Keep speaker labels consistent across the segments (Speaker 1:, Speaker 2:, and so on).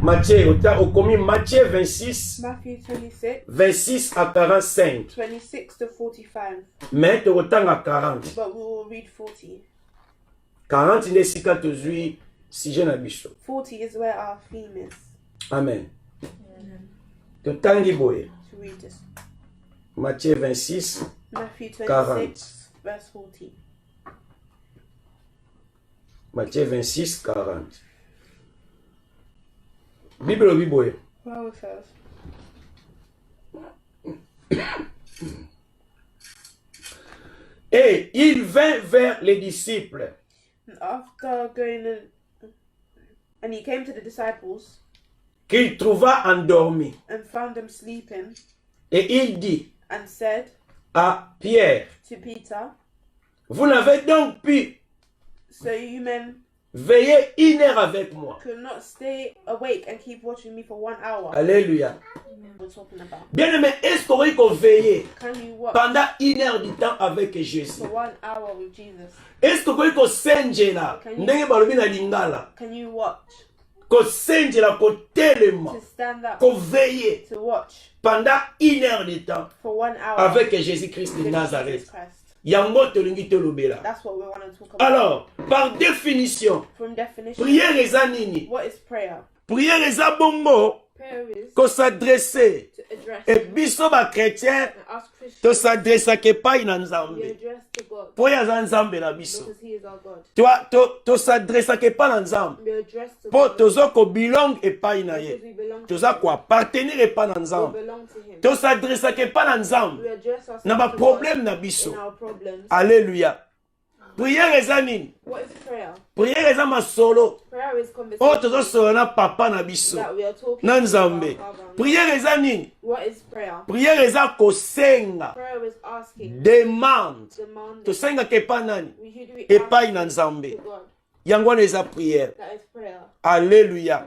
Speaker 1: Matthieu, au commis Matthieu 26,
Speaker 2: Matthew 26,
Speaker 1: 26 à 45.
Speaker 2: 26 to 45.
Speaker 1: Mais tu autant à 40.
Speaker 2: But we will read 40.
Speaker 1: 40 n'est si qu'à te jouer si je n'habite.
Speaker 2: 40 is where our theme is.
Speaker 1: Amen. Tu tangi boye.
Speaker 2: To read this.
Speaker 1: Matthieu 26,
Speaker 2: Matthew 26,
Speaker 1: 40.
Speaker 2: verse 40.
Speaker 1: Matthieu 26, 40. Bible Bible.
Speaker 2: Well, it says,
Speaker 1: Et il vint vers les disciples.
Speaker 2: and after going and he came to the disciples
Speaker 1: Qu'il trouva endormis.
Speaker 2: and found them sleeping
Speaker 1: Et il dit
Speaker 2: and said
Speaker 1: à Pierre,
Speaker 2: to Peter,
Speaker 1: vous n'avez donc pu
Speaker 2: so you men
Speaker 1: veiller 1 heure avec moi.
Speaker 2: could not stay awake and keep watching me for 1 hour.
Speaker 1: Alléluia.
Speaker 2: We're talking about.
Speaker 1: Bien aimé, est-ce qu'on peut veiller
Speaker 2: Can you watch
Speaker 1: pendant 1 heure du temps avec Jésus?
Speaker 2: for 1 hour with Jesus?
Speaker 1: Est-ce qu'on peut senjela ndenge balobi na lingala?
Speaker 2: Can you watch
Speaker 1: Ko senjela ko telema,
Speaker 2: to stand up
Speaker 1: ko veiller
Speaker 2: to watch
Speaker 1: pendant 1 heure du temps
Speaker 2: for 1 hour
Speaker 1: avec Jésus-Christ de
Speaker 2: with
Speaker 1: Nazareth?
Speaker 2: Jesus Christ?
Speaker 1: Yango tolingi tolobela.
Speaker 2: That's what we want to talk about.
Speaker 1: Alors, par définition,
Speaker 2: From definition,
Speaker 1: prière eza nini?
Speaker 2: what is prayer?
Speaker 1: Prière eza bongo
Speaker 2: Prayer is
Speaker 1: ko s'adresser.
Speaker 2: to address
Speaker 1: Et biso ba chrétien
Speaker 2: and ask Christians
Speaker 1: to s'adressa ke pai na
Speaker 2: we
Speaker 1: Nzambe.
Speaker 2: address to God
Speaker 1: Po ya za Nzambe na biso.
Speaker 2: because He is our God.
Speaker 1: To s'adressa ke pa na Nzambe.
Speaker 2: We address to
Speaker 1: Po
Speaker 2: God
Speaker 1: tozo ko belong epai na ye.
Speaker 2: because we belong to
Speaker 1: Toza
Speaker 2: Him.
Speaker 1: ko appartenir epai na
Speaker 2: We
Speaker 1: Nzambe.
Speaker 2: belong to Him.
Speaker 1: To s'adressa ke pa na Nzambe.
Speaker 2: We address ourselves
Speaker 1: Na ba
Speaker 2: to
Speaker 1: problème
Speaker 2: God
Speaker 1: na
Speaker 2: in
Speaker 1: biso.
Speaker 2: our problems.
Speaker 1: Alléluia. Prière eza nini?
Speaker 2: What is prayer?
Speaker 1: Prière eza masolo.
Speaker 2: Prayer is
Speaker 1: Oh
Speaker 2: conversation
Speaker 1: tozo solo na papa na biso.
Speaker 2: that we are talking
Speaker 1: Na
Speaker 2: to
Speaker 1: Nzambe.
Speaker 2: our Father.
Speaker 1: Prière eza nini?
Speaker 2: What is prayer?
Speaker 1: Prière eza kosenga.
Speaker 2: Prayer is asking,
Speaker 1: Demande.
Speaker 2: demanding.
Speaker 1: Tosenga ke pa nani?
Speaker 2: We should be
Speaker 1: Epai
Speaker 2: asking
Speaker 1: na Nzambe.
Speaker 2: to God.
Speaker 1: Yango wana eza prière.
Speaker 2: That is prayer.
Speaker 1: Alléluia.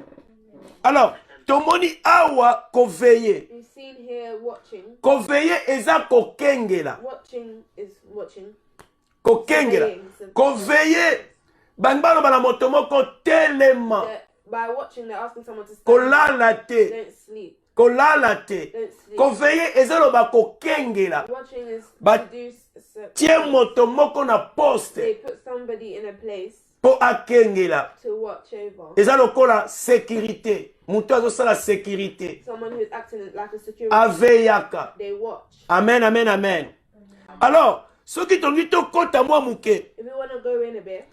Speaker 1: Alors, tomoni awa koveiller.
Speaker 2: We've seen here watching.
Speaker 1: Koveiller eza kokengela.
Speaker 2: Watching is watching.
Speaker 1: Kokengela. Koveiller. Bangbalo bana moto moko telema.
Speaker 2: By watching, they're asking someone to stand.
Speaker 1: Kolala te.
Speaker 2: Don't sleep.
Speaker 1: Kolala te.
Speaker 2: Don't sleep.
Speaker 1: Koveiller eza loba kokengela.
Speaker 2: Watching is
Speaker 1: But-
Speaker 2: to do.
Speaker 1: Tie moto moko na poste.
Speaker 2: They put somebody in a place
Speaker 1: Po akengela.
Speaker 2: to watch over.
Speaker 1: Eza lokola sécurité. Mutu azosala sécurité.
Speaker 2: Someone who's acting like a security.
Speaker 1: Aveyaka.
Speaker 2: They watch.
Speaker 1: Amen, amen, amen. Alors, soki tongi tokota mwa muke,
Speaker 2: If we want to go in a bit,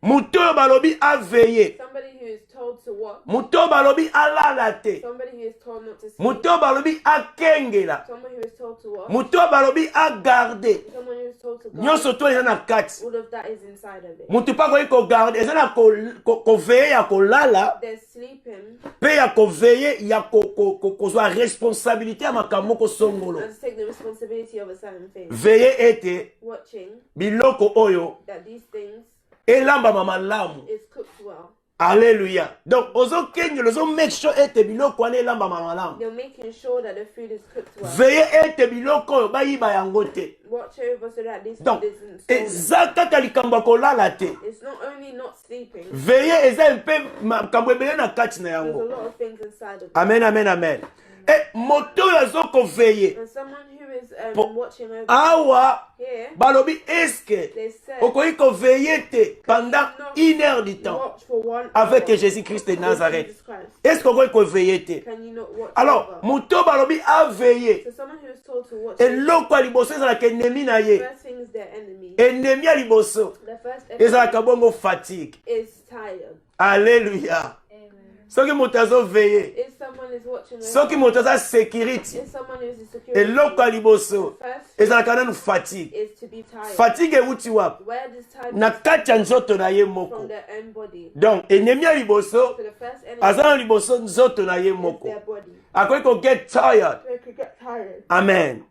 Speaker 1: mutu oyo balobi aveye,
Speaker 2: somebody who is told to watch,
Speaker 1: mutu oyo balobi alala te,
Speaker 2: somebody who is told not to sleep,
Speaker 1: mutu oyo balobi akengela,
Speaker 2: someone who is told to watch,
Speaker 1: mutu oyo balobi agarde.
Speaker 2: someone who is told to guard.
Speaker 1: Nyonso to eza na kati.
Speaker 2: All of that is inside of it.
Speaker 1: Mutu pa koki kogarde, eza na koveye ya kolala,
Speaker 2: There's sleeping
Speaker 1: pe ya koveye ya kozwa responsabilité ya makambo kosongolo.
Speaker 2: and to take the responsibility of a certain thing.
Speaker 1: Veye ete
Speaker 2: Watching
Speaker 1: biloko oyo
Speaker 2: that these things
Speaker 1: elambama malamu.
Speaker 2: is cooked well.
Speaker 1: Alléluia. Donc, ozokengela, make sure ete biloko wana elambama malamu.
Speaker 2: They're making sure that the food is cooked well.
Speaker 1: Veye ete biloko oyo bayiba yango te.
Speaker 2: Watch over so that this
Speaker 1: Donc,
Speaker 2: food isn't stolen.
Speaker 1: eza kaka likambo ya kolala te.
Speaker 2: It's not only not sleeping,
Speaker 1: Veye eza mpe makambo ebele na kati na
Speaker 2: there's a
Speaker 1: yango.
Speaker 2: lot of things inside of it.
Speaker 1: Amen, amen, amen. E moto oyo azokoveye
Speaker 2: And someone who is
Speaker 1: Po-
Speaker 2: watching over
Speaker 1: awa
Speaker 2: here,
Speaker 1: balobi eske
Speaker 2: they said,
Speaker 1: okoki koveye te pendant 1 heure du temps
Speaker 2: watch for 1
Speaker 1: avec
Speaker 2: hour
Speaker 1: Jésus-Christ de
Speaker 2: with
Speaker 1: Nazareth.
Speaker 2: Jesus Christ.
Speaker 1: Est-ce okoki koveye te?
Speaker 2: Can you not watch
Speaker 1: Alors,
Speaker 2: over?
Speaker 1: moto balobi aveye.
Speaker 2: So someone who is told to watch,
Speaker 1: Eloko ya liboso ezalaka ennemi na
Speaker 2: the
Speaker 1: ye.
Speaker 2: first thing is their enemy.
Speaker 1: Ennemi ya liboso
Speaker 2: The first enemy
Speaker 1: ezalaka bongo fatigue.
Speaker 2: is tired.
Speaker 1: Alléluia. Soki moto azoveye,
Speaker 2: If someone is watching over,
Speaker 1: soki moto aza sécurité,
Speaker 2: if someone is in security,
Speaker 1: eloko ya liboso
Speaker 2: first
Speaker 1: ezalaka nanu fatigue.
Speaker 2: is to be tired.
Speaker 1: Fatigue euti wapi?
Speaker 2: Where does time
Speaker 1: Na kati ya nzoto na ye
Speaker 2: from
Speaker 1: moko.
Speaker 2: their own body?
Speaker 1: Donc ennemi ya liboso
Speaker 2: So the first enemy
Speaker 1: aza na liboso nzoto na ye
Speaker 2: is
Speaker 1: moko.
Speaker 2: their body.
Speaker 1: Akoki ko get tired.
Speaker 2: They could get tired.
Speaker 1: Amen.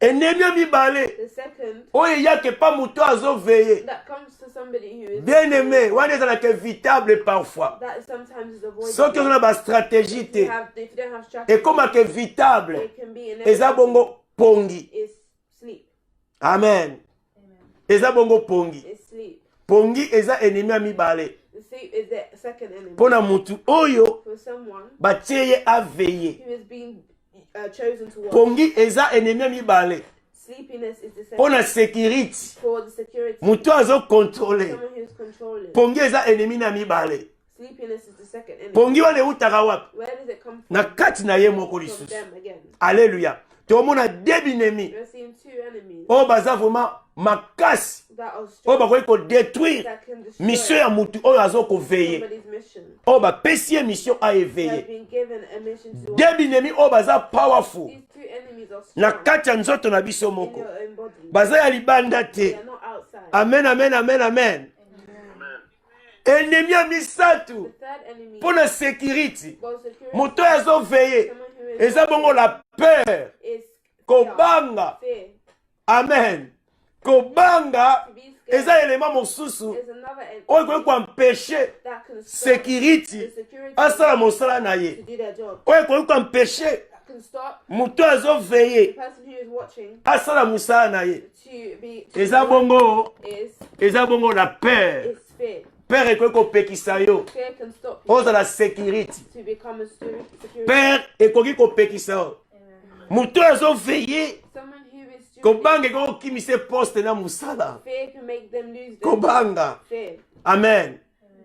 Speaker 1: Ennemi ya mibale
Speaker 2: The second,
Speaker 1: oyo eyaka epa moto azoveye.
Speaker 2: that comes to somebody who is
Speaker 1: Bien aimé, wana ezalaka évitable parfois.
Speaker 2: that is avoidable.
Speaker 1: Soki oza na bastratégie
Speaker 2: If you
Speaker 1: te,
Speaker 2: don't have strategy,
Speaker 1: ekomaka évitable.
Speaker 2: it can be
Speaker 1: Eza
Speaker 2: inevitable.
Speaker 1: bongo pongi.
Speaker 2: Is sleep.
Speaker 1: Amen. Eza bongo pongi.
Speaker 2: Is sleep.
Speaker 1: Pongi eza ennemi ya mibale.
Speaker 2: The Sleep is the second enemy.
Speaker 1: Pona mutu oyo
Speaker 2: For someone
Speaker 1: batie ye aveiller.
Speaker 2: who is being chosen to watch.
Speaker 1: Pongi eza ennemi mibale.
Speaker 2: Sleepiness is the second.
Speaker 1: Pona security.
Speaker 2: For the security.
Speaker 1: Mutu azo contrôler.
Speaker 2: Someone who is controlling.
Speaker 1: Pongi eza ennemi na mibale.
Speaker 2: Sleepiness is the second enemy.
Speaker 1: Pongi wane utaka wapi?
Speaker 2: Where does it come from?
Speaker 1: Na kati na ye moko
Speaker 2: From
Speaker 1: lisusu.
Speaker 2: them again.
Speaker 1: Alléluia. Tomona deux ennemis.
Speaker 2: We're seeing two enemies
Speaker 1: O baza vraiment makasi.
Speaker 2: that are
Speaker 1: O
Speaker 2: strong,
Speaker 1: bakoki ko détruire
Speaker 2: that can destroy
Speaker 1: mission ya mutu oyo azo ko veiller.
Speaker 2: somebody's mission.
Speaker 1: O ba pesi ye mission a
Speaker 2: They have
Speaker 1: éveiller.
Speaker 2: been given a mission to watch.
Speaker 1: Deux ennemis o baza powerful.
Speaker 2: These two enemies are
Speaker 1: Na
Speaker 2: strong
Speaker 1: kati ya nzoto na biso
Speaker 2: in
Speaker 1: moko.
Speaker 2: your own body.
Speaker 1: Baza ya libanda
Speaker 2: They
Speaker 1: te.
Speaker 2: are not outside.
Speaker 1: Amen, amen, amen, amen. Ennemi ya misatu.
Speaker 2: The third enemy
Speaker 1: Pona security.
Speaker 2: for security.
Speaker 1: Moto azo veiller.
Speaker 2: Someone who is
Speaker 1: Eza bongo la peur.
Speaker 2: is
Speaker 1: Kobanga.
Speaker 2: fear.
Speaker 1: Amen. Kobanga.
Speaker 2: To be scared
Speaker 1: Eza elema mosusu.
Speaker 2: is another
Speaker 1: Oyo
Speaker 2: enemy
Speaker 1: ekoki koempeshe
Speaker 2: that can stop
Speaker 1: security
Speaker 2: the security
Speaker 1: asala mosala na
Speaker 2: to
Speaker 1: ye.
Speaker 2: do their job.
Speaker 1: Oyo ekoki koempeshe
Speaker 2: That can stop
Speaker 1: moto azo
Speaker 2: the
Speaker 1: veiller
Speaker 2: person who is watching
Speaker 1: asala mosala na ye.
Speaker 2: to be
Speaker 1: Eza bongo,
Speaker 2: is
Speaker 1: la peur.
Speaker 2: fear.
Speaker 1: Peur ekoki kopekisa yo
Speaker 2: Fear can stop you
Speaker 1: ozala security.
Speaker 2: to become a security.
Speaker 1: Peur ekoki kopekisa yo. Moto azo veiller
Speaker 2: Someone who is stupid,
Speaker 1: kobanga ekoki kokimise poste na mosala.
Speaker 2: fear can make them lose their
Speaker 1: Kobanga.
Speaker 2: fear.
Speaker 1: Amen.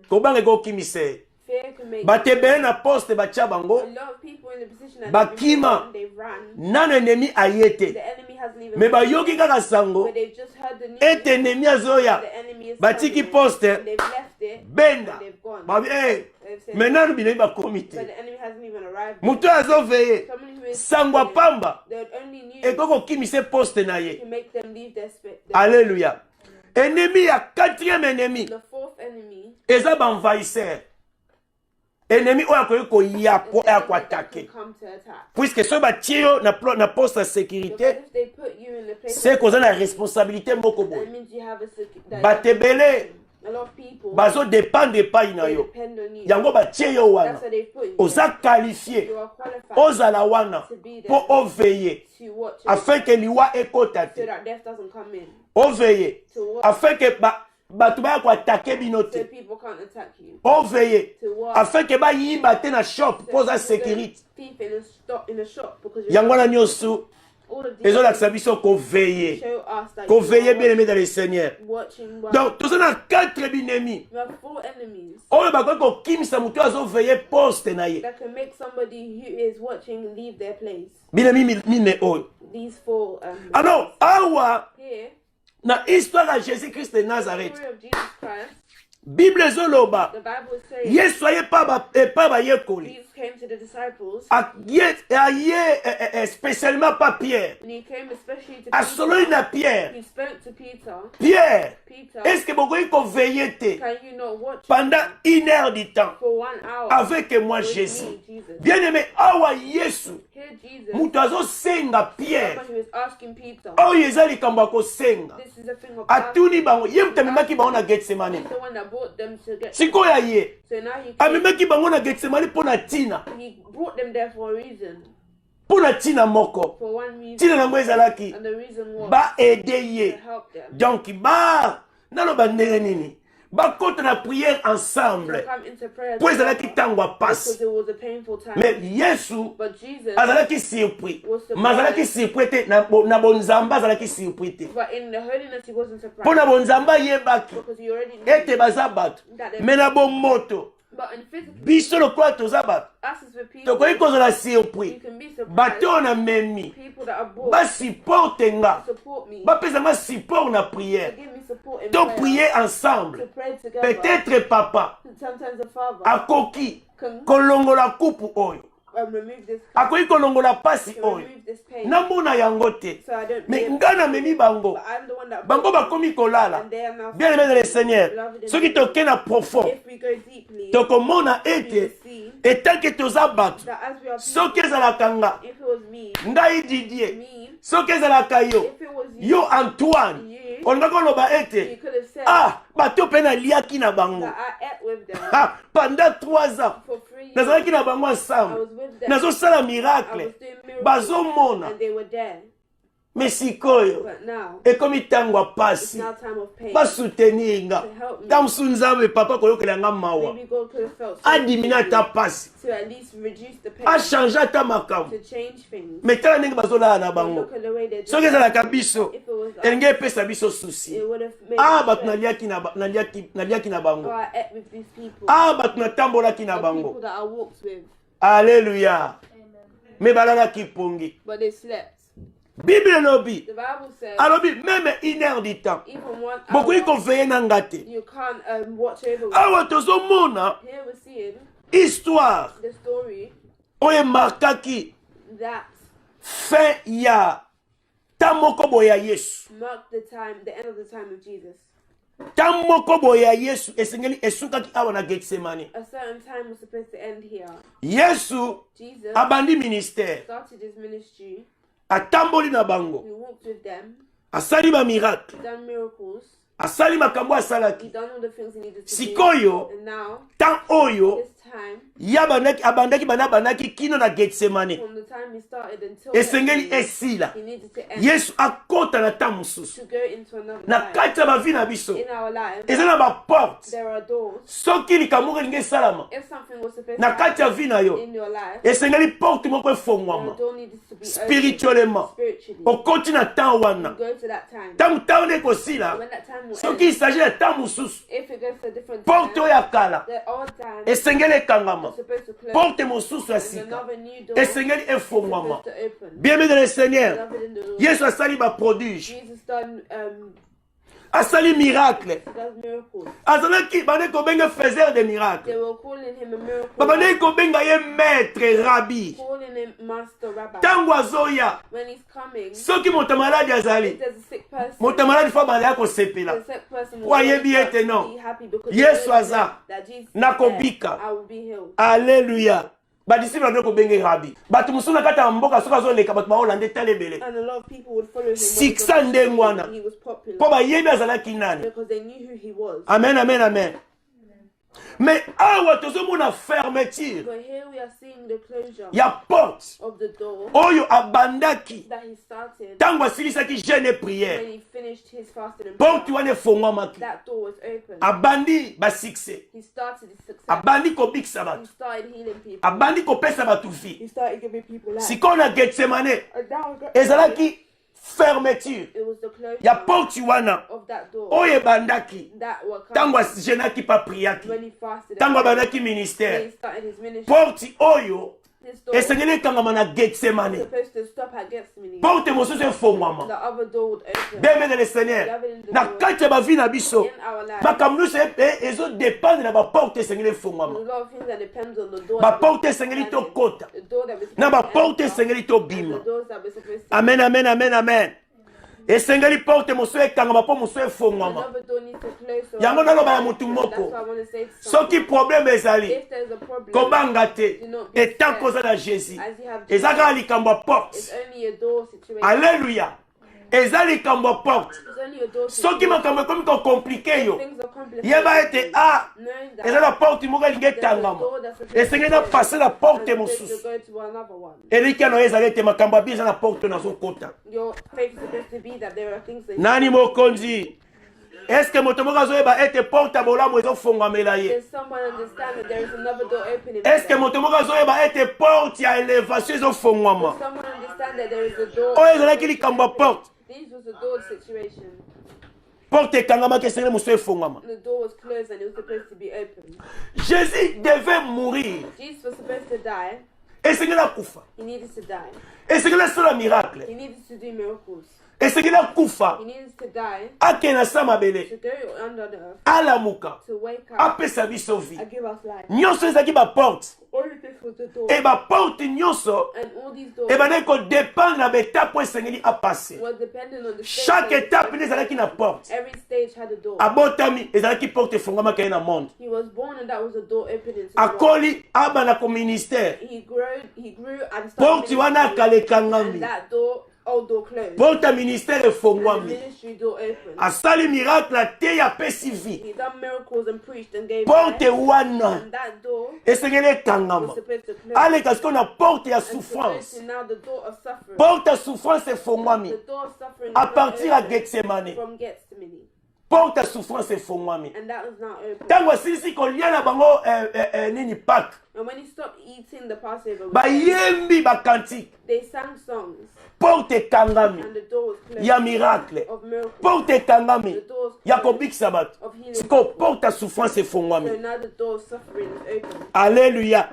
Speaker 1: Kobanga ekoki kokimise.
Speaker 2: Fear can make
Speaker 1: Bato ebele na poste batia
Speaker 2: a
Speaker 1: bango.
Speaker 2: lot of people in the position that
Speaker 1: Bakima.
Speaker 2: they've run.
Speaker 1: Nano ennemi aye te.
Speaker 2: The enemy hasn't even
Speaker 1: Me bayoki kaka sango.
Speaker 2: but they've just heard the news.
Speaker 1: Ete ennemi azoya.
Speaker 2: The enemy is
Speaker 1: Batiki
Speaker 2: coming,
Speaker 1: poste.
Speaker 2: and they've left it.
Speaker 1: Benda.
Speaker 2: And they've gone.
Speaker 1: Babi eh.
Speaker 2: They've said,
Speaker 1: Maintenant bino bakomi
Speaker 2: but
Speaker 1: te.
Speaker 2: the enemy hasn't even arrived.
Speaker 1: Mutu azo veiller.
Speaker 2: Someone who is
Speaker 1: Sangwa pamba.
Speaker 2: they would only knew
Speaker 1: Ekoko kimise poste na ye.
Speaker 2: to make them leave their spirit.
Speaker 1: Alléluia. Ennemi ya quatrième ennemi.
Speaker 2: The fourth enemy
Speaker 1: Eza ba envahisseur. Ennemi oyo akoki koya po
Speaker 2: is the
Speaker 1: ya
Speaker 2: enemy that can
Speaker 1: koatake.
Speaker 2: come to attack.
Speaker 1: Puisque so batie yo na poste ya
Speaker 2: Because
Speaker 1: sécurité,
Speaker 2: if they put you in the place
Speaker 1: c'est koza na responsabilité moko
Speaker 2: that
Speaker 1: boye.
Speaker 2: means you have a
Speaker 1: Bato ebele
Speaker 2: a lot of people
Speaker 1: bazo dépendre epai na
Speaker 2: they
Speaker 1: yo.
Speaker 2: depend on you.
Speaker 1: Yango batie yo wana.
Speaker 2: That's why they put you.
Speaker 1: Oza qualifié.
Speaker 2: You are qualified
Speaker 1: Ozala wana
Speaker 2: to be there
Speaker 1: po oveiller
Speaker 2: to watch it,
Speaker 1: afin que liwa ekota
Speaker 2: so
Speaker 1: te.
Speaker 2: that death doesn't come in.
Speaker 1: Oveiller
Speaker 2: To watch
Speaker 1: afin que bato baya koatake bino
Speaker 2: so
Speaker 1: te.
Speaker 2: people can't attack you.
Speaker 1: Oveiller
Speaker 2: To watch
Speaker 1: afin que bayiba te na shop po oza sécurité.
Speaker 2: thief in a shop because you're
Speaker 1: Yango wana nyonso
Speaker 2: all of these
Speaker 1: ezolakisa biso koveiller.
Speaker 2: show us that
Speaker 1: Koveiller
Speaker 2: you
Speaker 1: bien
Speaker 2: are
Speaker 1: aimé dans le Seigneur.
Speaker 2: watching well.
Speaker 1: Donc toza na quatre binemi.
Speaker 2: You have four enemies
Speaker 1: Oyo bakoki kokimisa moto azoveiller poste na ye.
Speaker 2: that can make somebody who is watching leave their place.
Speaker 1: Binemi mine oyo.
Speaker 2: These four
Speaker 1: Alors awa
Speaker 2: here,
Speaker 1: na histoire ya Jésus-Christ de
Speaker 2: the
Speaker 1: Nazareth,
Speaker 2: story of Jesus Christ,
Speaker 1: Bible ezoloba
Speaker 2: the Bible is saying
Speaker 1: Yesu aye pa bayekoli.
Speaker 2: Jesus came to the disciples
Speaker 1: Aye spécialement pas Pierre.
Speaker 2: and he came especially to
Speaker 1: Asololi
Speaker 2: Peter.
Speaker 1: na Pierre.
Speaker 2: He spoke to Peter.
Speaker 1: Pierre,
Speaker 2: Peter,
Speaker 1: est-ce que bokoki koveiller te
Speaker 2: can you not watch
Speaker 1: pendant 1 heure du temps
Speaker 2: for 1 hour
Speaker 1: avec moi
Speaker 2: with
Speaker 1: Jésus?
Speaker 2: me, Jesus?
Speaker 1: Bien aimé, awa Yesu
Speaker 2: Here Jesus,
Speaker 1: moto azosenga Pierre
Speaker 2: someone who is asking Peter,
Speaker 1: oyo eza likambo ya kosenga.
Speaker 2: this is a thing of
Speaker 1: Atuni bango ye moto amemaki bango na Getsemane.
Speaker 2: He's the one that brought them to get.
Speaker 1: Sikoyo aye
Speaker 2: So now he
Speaker 1: amemaki bango na Getsemane mpo na ntina,
Speaker 2: he brought them there for a reason,
Speaker 1: mpo na ntina moko.
Speaker 2: for one reason,
Speaker 1: Ntina nango ezalaki
Speaker 2: and the reason was
Speaker 1: baede
Speaker 2: to
Speaker 1: ye.
Speaker 2: help them.
Speaker 1: Donc naloba ndenge nini bakota na prière
Speaker 2: To
Speaker 1: ensemble
Speaker 2: come into prayer
Speaker 1: po
Speaker 2: together,
Speaker 1: ezalaki ntango ya
Speaker 2: because
Speaker 1: pasi.
Speaker 2: it was a painful time.
Speaker 1: Mais Yesu
Speaker 2: But Jesus,
Speaker 1: azalaki surpris, mais azalaki surpris te na bonzambe, azalaki surpris te
Speaker 2: but in the holiness, he wasn't
Speaker 1: mpo
Speaker 2: surprised
Speaker 1: na bonzambe ayebaki
Speaker 2: because he already knew
Speaker 1: ete baza bato.
Speaker 2: that they.
Speaker 1: Mais na bomoto
Speaker 2: But in physical,
Speaker 1: biso lokola toza bato
Speaker 2: us as the people,
Speaker 1: tokoki kozala
Speaker 2: you
Speaker 1: surpris.
Speaker 2: can be surprised.
Speaker 1: Bato oyo na memi
Speaker 2: People that are brought
Speaker 1: basuporte nga,
Speaker 2: support me,
Speaker 1: bapesanga support na
Speaker 2: to
Speaker 1: prière,
Speaker 2: give me support in
Speaker 1: to
Speaker 2: prayer,
Speaker 1: prier
Speaker 2: to
Speaker 1: ensemble.
Speaker 2: pray together.
Speaker 1: Peut-être papa
Speaker 2: Sometimes the father
Speaker 1: akoki
Speaker 2: can
Speaker 1: kolongola kupu oyo,
Speaker 2: remove this,
Speaker 1: akoki kolongola pasi
Speaker 2: can
Speaker 1: oyo,
Speaker 2: remove this pain,
Speaker 1: namona yango te.
Speaker 2: so I don't.
Speaker 1: Mais
Speaker 2: live.
Speaker 1: nga namemi bango,
Speaker 2: But I'm the one that
Speaker 1: bango
Speaker 2: brought them,
Speaker 1: bakomi kolala.
Speaker 2: and they are now.
Speaker 1: Bien aimé dans le Seigneur, soki toke na profond
Speaker 2: If we go deeply,
Speaker 1: tokomona
Speaker 2: we will
Speaker 1: ete
Speaker 2: see
Speaker 1: etanke toza bato,
Speaker 2: that as we are
Speaker 1: soki
Speaker 2: people,
Speaker 1: ezalaka nga
Speaker 2: if it was me,
Speaker 1: ngai Didier,
Speaker 2: me,
Speaker 1: soki ezalaka yo
Speaker 2: if it was you,
Speaker 1: yo Antoine,
Speaker 2: you,
Speaker 1: olingaki oloba
Speaker 2: you
Speaker 1: ete
Speaker 2: could have said
Speaker 1: bato mpe naliaki na bango
Speaker 2: that I ate with them
Speaker 1: pendant 3 ans
Speaker 2: for 3 years.
Speaker 1: nazalaki na bango
Speaker 2: I
Speaker 1: ensemble,
Speaker 2: was with them.
Speaker 1: nazosala
Speaker 2: I
Speaker 1: miracle,
Speaker 2: was doing miracles,
Speaker 1: bazomona.
Speaker 2: and they were there.
Speaker 1: mais sikoyo
Speaker 2: But now,
Speaker 1: ekomi ntango
Speaker 2: it's
Speaker 1: pasi
Speaker 2: now time of pain.
Speaker 1: basoutenir nga
Speaker 2: To help me.
Speaker 1: ntango mosusu nzambe papa koyokela nga mawa
Speaker 2: Maybe God could have felt so
Speaker 1: adimina ata pasi
Speaker 2: to at least reduce the pain,
Speaker 1: achange ata makambo
Speaker 2: to change things.
Speaker 1: me tala ndenge bazolala na
Speaker 2: But
Speaker 1: bango
Speaker 2: look at the way they
Speaker 1: soki
Speaker 2: do.
Speaker 1: ezalaka biso
Speaker 2: If it was us,
Speaker 1: elingi epesa biso susi
Speaker 2: it would have made
Speaker 1: bato
Speaker 2: us
Speaker 1: naliaki na bango
Speaker 2: ate with these people.
Speaker 1: bato natambolaki na
Speaker 2: The
Speaker 1: bango
Speaker 2: people that I walked with,
Speaker 1: alleluya me balalaki pongi
Speaker 2: but they slept.
Speaker 1: bible elobi
Speaker 2: The Bible says
Speaker 1: alobi meme 1 heure du temps
Speaker 2: even 1
Speaker 1: bokoki
Speaker 2: hour
Speaker 1: koveye na nga te
Speaker 2: you can't watch over with.
Speaker 1: awa tozomona
Speaker 2: Here we're seeing
Speaker 1: histoire
Speaker 2: the story
Speaker 1: oyo emarkaki
Speaker 2: that
Speaker 1: fin ya ta moko boye ya yesu
Speaker 2: marked the end of the time of Jesus.
Speaker 1: ta moko boye ya yesu esengeli esukaki awa na getsemane
Speaker 2: A certain time was supposed to end here.
Speaker 1: yesu
Speaker 2: Jesus
Speaker 1: abandi ministère
Speaker 2: started his ministry.
Speaker 1: atamboli na bango
Speaker 2: He walked with them,
Speaker 1: asali bamiracle
Speaker 2: done miracles,
Speaker 1: asali makambo
Speaker 2: he
Speaker 1: asalaki
Speaker 2: done all the things he needed to
Speaker 1: sikoyo
Speaker 2: do. And now,
Speaker 1: tan oyo
Speaker 2: this time,
Speaker 1: ya abandaki bana bandaki kino na getsemane
Speaker 2: from the time he started until
Speaker 1: esengeli
Speaker 2: he
Speaker 1: esila
Speaker 2: needed to end,
Speaker 1: yesu akota na ta mosusu
Speaker 2: to go into another
Speaker 1: na
Speaker 2: life.
Speaker 1: kati ya bavi na biso
Speaker 2: In our lives,
Speaker 1: eza na baporte
Speaker 2: there are doors.
Speaker 1: soki likambo moko elingi esalama
Speaker 2: If something was supposed to
Speaker 1: na kati ya
Speaker 2: happen
Speaker 1: vi na yo
Speaker 2: in your life,
Speaker 1: esengeli porte moko
Speaker 2: the
Speaker 1: efongwama
Speaker 2: door needed to be
Speaker 1: spirituellement
Speaker 2: opened spiritually.
Speaker 1: okoti na temps wana
Speaker 2: You go to that time.
Speaker 1: ntango ntango nde ekosila
Speaker 2: When that time will
Speaker 1: soki
Speaker 2: end,
Speaker 1: isagit ya temps mosusu
Speaker 2: if it goes to a different
Speaker 1: porte
Speaker 2: time,
Speaker 1: oyo ya kala
Speaker 2: the old time
Speaker 1: esengeli ekangama
Speaker 2: is supposed to close.
Speaker 1: porte mosusu ya
Speaker 2: And
Speaker 1: sika
Speaker 2: another new door
Speaker 1: esengeli
Speaker 2: is
Speaker 1: efongwama
Speaker 2: supposed to open.
Speaker 1: bien-aimé dans le seigneur
Speaker 2: Beloved in the Lord,
Speaker 1: yesu asali baprodige
Speaker 2: Jesus done
Speaker 1: asali miracle
Speaker 2: does miracles.
Speaker 1: azalaki bandeki kobenga faiseur de miracle
Speaker 2: They were calling him a miracle.
Speaker 1: babandeki kobenga ye maître rabi
Speaker 2: Calling him master rabbi.
Speaker 1: ntango azoya
Speaker 2: When he's coming,
Speaker 1: soki moto maladi
Speaker 2: if
Speaker 1: azali
Speaker 2: there's a sick person,
Speaker 1: moto maladi fo balaya kosepela
Speaker 2: the sick person will
Speaker 1: Kwa
Speaker 2: always
Speaker 1: yebi ete
Speaker 2: be
Speaker 1: non.
Speaker 2: happy because
Speaker 1: Yesu
Speaker 2: they know
Speaker 1: aza.
Speaker 2: that Jesus is
Speaker 1: Nakobika.
Speaker 2: there. I will be healed.
Speaker 1: alleluya badisiple bandeki kobenga rabi bato mosusu na kati ya mboka soki azoleka bato baolanda etala ebele
Speaker 2: And a lot of people would follow him.
Speaker 1: Siksa ndenge wana.
Speaker 2: He was popular
Speaker 1: mpo bayebi azalaki nani
Speaker 2: because they knew who he was.
Speaker 1: amen amen amen mais awa tozomona fermeture
Speaker 2: But here we are seeing the closure
Speaker 1: ya porte
Speaker 2: of the door
Speaker 1: oyo abandaki
Speaker 2: that he started
Speaker 1: ntango asilisaki jeune et prière
Speaker 2: when he finished his fasting and
Speaker 1: porte
Speaker 2: prayer.
Speaker 1: wana efongwamaki
Speaker 2: That door was open.
Speaker 1: abandi basuccès
Speaker 2: He started his success.
Speaker 1: abandi kobikisa
Speaker 2: He
Speaker 1: bato
Speaker 2: started healing people.
Speaker 1: abandi kopesa bato vie
Speaker 2: He started giving people life.
Speaker 1: sikoyo na getsemane
Speaker 2: And now
Speaker 1: ezalaki fermeture
Speaker 2: it was the closure
Speaker 1: ya porte wana
Speaker 2: of that door
Speaker 1: oyo ebandaki
Speaker 2: that were
Speaker 1: ntango
Speaker 2: coming
Speaker 1: ajenaki pa priaki
Speaker 2: when he fasted.
Speaker 1: ntango
Speaker 2: and
Speaker 1: abandaki
Speaker 2: when he
Speaker 1: ministère
Speaker 2: started his ministry.
Speaker 1: porte oyo
Speaker 2: This door was
Speaker 1: esengeli ekangama na getsemane
Speaker 2: supposed to stop at Gethsemane.
Speaker 1: porte mosusu efongwama
Speaker 2: The other door would open.
Speaker 1: bemene le seigneur na kati ya bavi na biso
Speaker 2: In our lives,
Speaker 1: makambo nyonso ezodépendre na baporte esengeli
Speaker 2: there's
Speaker 1: efongwama
Speaker 2: a lot of things that depends on the door.
Speaker 1: baporte
Speaker 2: that we're
Speaker 1: esengeli
Speaker 2: supposed to
Speaker 1: tokota
Speaker 2: enter, the door that we're supposed
Speaker 1: na
Speaker 2: to
Speaker 1: baporte
Speaker 2: enter,
Speaker 1: esengeli
Speaker 2: and
Speaker 1: tobima
Speaker 2: the doors that we're supposed to
Speaker 1: amen amen amen amen esengeli porte mosusu ekangama mpo mosusu efongwama
Speaker 2: Another door needs to close. So
Speaker 1: yango naloba ya motu
Speaker 2: that's
Speaker 1: moko
Speaker 2: what I want to say to
Speaker 1: soki
Speaker 2: someone.
Speaker 1: problème ezali
Speaker 2: If there's a problem,
Speaker 1: kobanga te
Speaker 2: do not be
Speaker 1: etanko
Speaker 2: scared.
Speaker 1: oza na jésus
Speaker 2: As you have
Speaker 1: eza kaka likambo ya
Speaker 2: it's
Speaker 1: porte
Speaker 2: only a door situation.
Speaker 1: alleluya eza likambo ya porte
Speaker 2: It's only a door
Speaker 1: soki
Speaker 2: situation.
Speaker 1: makambo ekomi kokomplike yo
Speaker 2: Things are complicated.
Speaker 1: yeba ete
Speaker 2: Knowing that
Speaker 1: eza na porte moko elingi
Speaker 2: there's a
Speaker 1: etangama
Speaker 2: door that's supposed
Speaker 1: esengeli
Speaker 2: to
Speaker 1: na
Speaker 2: close
Speaker 1: pase na
Speaker 2: and
Speaker 1: porte
Speaker 2: supposed to
Speaker 1: mosusu
Speaker 2: go to another one.
Speaker 1: eliki ano ezali ete makambo ya bi eza na porte nazokota
Speaker 2: Your faith is supposed to be that there are things that
Speaker 1: nani mokonzi eske moto moko azoyeba ete porte ya bolamu ezofongwamela ye
Speaker 2: Does someone understand that there is another door opening?
Speaker 1: eske moto moko azoyeba ete porte ya elevation ezofongwama
Speaker 2: Does someone understand that there is a door?
Speaker 1: oyo ezalaki likambo ya porte
Speaker 2: This was a door situation.
Speaker 1: porte ekangamaki esengeli mosusu efongwama
Speaker 2: The door was closed and it was supposed to be open.
Speaker 1: jésus devait mourir
Speaker 2: Jesus was supposed to die.
Speaker 1: esengeli akufa
Speaker 2: He needed to die.
Speaker 1: esengeli asala miracle
Speaker 2: He needed to do miracles.
Speaker 1: esengeli akufa
Speaker 2: He needed to die
Speaker 1: akende na sa mabele
Speaker 2: to go under the earth,
Speaker 1: alamuka
Speaker 2: to wake up
Speaker 1: apesa biso vie
Speaker 2: and give us life.
Speaker 1: nyonso ezalaki baporte
Speaker 2: All of this was the door.
Speaker 1: e baporte nyonso
Speaker 2: And all these doors
Speaker 1: ebandaki kodépendre na baetape oyo esengeli apase
Speaker 2: were dependent on the stage.
Speaker 1: chaque
Speaker 2: that-
Speaker 1: étape nde ezalaki na porte
Speaker 2: Every stage had a door.
Speaker 1: abotami ezalaki porte efongwamaki ye na monde
Speaker 2: He was born and that was a door opening to the world.
Speaker 1: akoli abanda ko ministère
Speaker 2: He grew and started
Speaker 1: porte wana
Speaker 2: ministry,
Speaker 1: akala ekangami
Speaker 2: and that door old door closed.
Speaker 1: Porte ya ministère
Speaker 2: And the
Speaker 1: efongwami.
Speaker 2: ministry door opened.
Speaker 1: Asali miracle ate ya pesi vie.
Speaker 2: He done miracles and preached and gave
Speaker 1: Porte
Speaker 2: life.
Speaker 1: wana
Speaker 2: And that door
Speaker 1: esengeli
Speaker 2: was
Speaker 1: ekangama.
Speaker 2: supposed to close.
Speaker 1: Aleka siko na porte ya
Speaker 2: And
Speaker 1: souffrance.
Speaker 2: supposed to now the door of suffering.
Speaker 1: Porte ya souffrance efongwami.
Speaker 2: The door of suffering
Speaker 1: A
Speaker 2: is now
Speaker 1: partir ya
Speaker 2: open
Speaker 1: Gethsemane.
Speaker 2: from Gethsemane.
Speaker 1: Porte ya souffrance efongwami.
Speaker 2: And that was now open.
Speaker 1: Tango asilisi kolia na bango nini Pâques.
Speaker 2: And when he stopped eating the Passover,
Speaker 1: Bayembi bakanti.
Speaker 2: they sang songs.
Speaker 1: Porte ekangami.
Speaker 2: And the door was closed.
Speaker 1: Ya miracle.
Speaker 2: Of miracles.
Speaker 1: Porte ekangami.
Speaker 2: The door was
Speaker 1: Ya
Speaker 2: closed.
Speaker 1: kobikisa bato.
Speaker 2: Of healing.
Speaker 1: Siko porte ya souffrance
Speaker 2: So
Speaker 1: efongwami.
Speaker 2: now the door of suffering is open.
Speaker 1: Alléluia.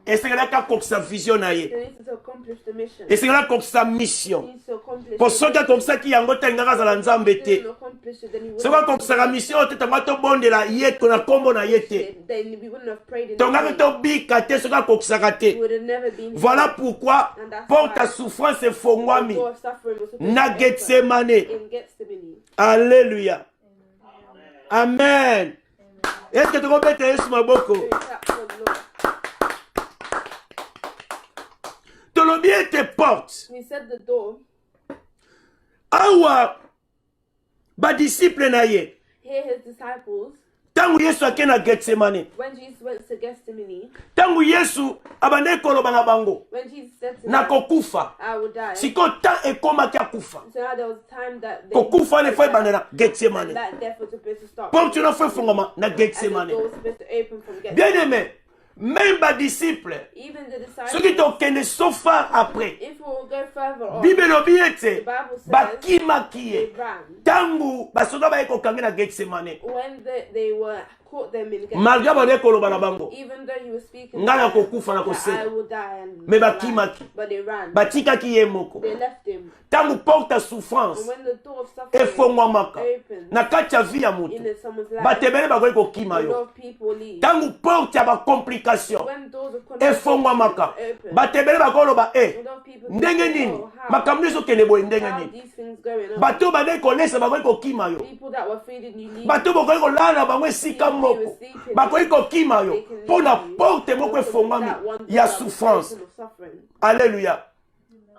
Speaker 1: Esengelaka kokisa vision na ye.
Speaker 2: They need to accomplish the mission.
Speaker 1: Esengelaka kokisa
Speaker 2: He
Speaker 1: mission.
Speaker 2: needs to accomplish
Speaker 1: Po
Speaker 2: the
Speaker 1: soki akokisaki yango te alingaka azala nzambe
Speaker 2: mission.
Speaker 1: te.
Speaker 2: Didn't accomplish it, then he
Speaker 1: Soki
Speaker 2: wouldn't
Speaker 1: akokisaka mission oyo te tonga tobondela ye to na kombo na ye te.
Speaker 2: then we wouldn't have prayed in
Speaker 1: Tongaki
Speaker 2: the name.
Speaker 1: tobika te soki akokisaka
Speaker 2: We
Speaker 1: te.
Speaker 2: would have never been here.
Speaker 1: Voilà pourquoi
Speaker 2: And that's
Speaker 1: porte ya
Speaker 2: why
Speaker 1: souffrance
Speaker 2: the
Speaker 1: efongwami
Speaker 2: door of suffering was supposed
Speaker 1: na
Speaker 2: to open
Speaker 1: Gethsemane.
Speaker 2: in Gethsemane.
Speaker 1: Alléluia. Amen. Est-ce que tokobeta Yesu maboko?
Speaker 2: So clap for the Lord.
Speaker 1: Tolobi ete porte.
Speaker 2: He said the door.
Speaker 1: Awa badisciple na ye.
Speaker 2: Here his disciples,
Speaker 1: Tangu Yesu ake na Gethsemane.
Speaker 2: when Jesus went to Gethsemane,
Speaker 1: Tangu Yesu abande koloba na bango.
Speaker 2: when Jesus said to
Speaker 1: Na
Speaker 2: them,
Speaker 1: kokufa.
Speaker 2: I will die.
Speaker 1: Siko ta ekomaki akufa.
Speaker 2: So now there was time that
Speaker 1: Kokufa ne foi bande na Gethsemane.
Speaker 2: that death was supposed to stop.
Speaker 1: Porte na foi fungama na
Speaker 2: And the
Speaker 1: Gethsemane.
Speaker 2: door was supposed to open from
Speaker 1: Bien
Speaker 2: Gethsemane.
Speaker 1: aimé, même badisciple.
Speaker 2: Even the disciples,
Speaker 1: Soki tokende so far après.
Speaker 2: if we will go further on,
Speaker 1: Bible lobi ete
Speaker 2: the Bible says
Speaker 1: bakimaki
Speaker 2: they
Speaker 1: ye.
Speaker 2: ran.
Speaker 1: Tangu basoda baye kokange na Gethsemane.
Speaker 2: When they were caught them in Gethsemane,
Speaker 1: Malgré bande koloba na bango.
Speaker 2: even though he was speaking,
Speaker 1: Nga na
Speaker 2: to them,
Speaker 1: kokufa na
Speaker 2: that I
Speaker 1: kosela.
Speaker 2: will die and
Speaker 1: Me
Speaker 2: lie.
Speaker 1: bakimaki.
Speaker 2: But they ran.
Speaker 1: Batikaki ye moko.
Speaker 2: They left him.
Speaker 1: Tangu porte ya souffrance
Speaker 2: And when the door of suffering
Speaker 1: efongwamaka
Speaker 2: opened
Speaker 1: na kati ya vie ya
Speaker 2: in
Speaker 1: moto.
Speaker 2: someone's life,
Speaker 1: Bato ebele bakoki kokima
Speaker 2: a lot
Speaker 1: yo.
Speaker 2: of people leave.
Speaker 1: Tangu porte ya bacomplication
Speaker 2: When doors of
Speaker 1: efongwamaka
Speaker 2: open,
Speaker 1: bato ebele bakoloba
Speaker 2: a lot of people
Speaker 1: ndenge
Speaker 2: think,
Speaker 1: nini
Speaker 2: oh, how?
Speaker 1: makambo nyonso okende boye ndenge
Speaker 2: How
Speaker 1: nini
Speaker 2: these things going on?
Speaker 1: bato bandeki kolesa bakoki kokima yo
Speaker 2: People that were feeding you leave.
Speaker 1: bato bakoki kolala na bango esika moko bakoki kokima yo mpo na porte moko efongwami ya souffrance. Alléluia.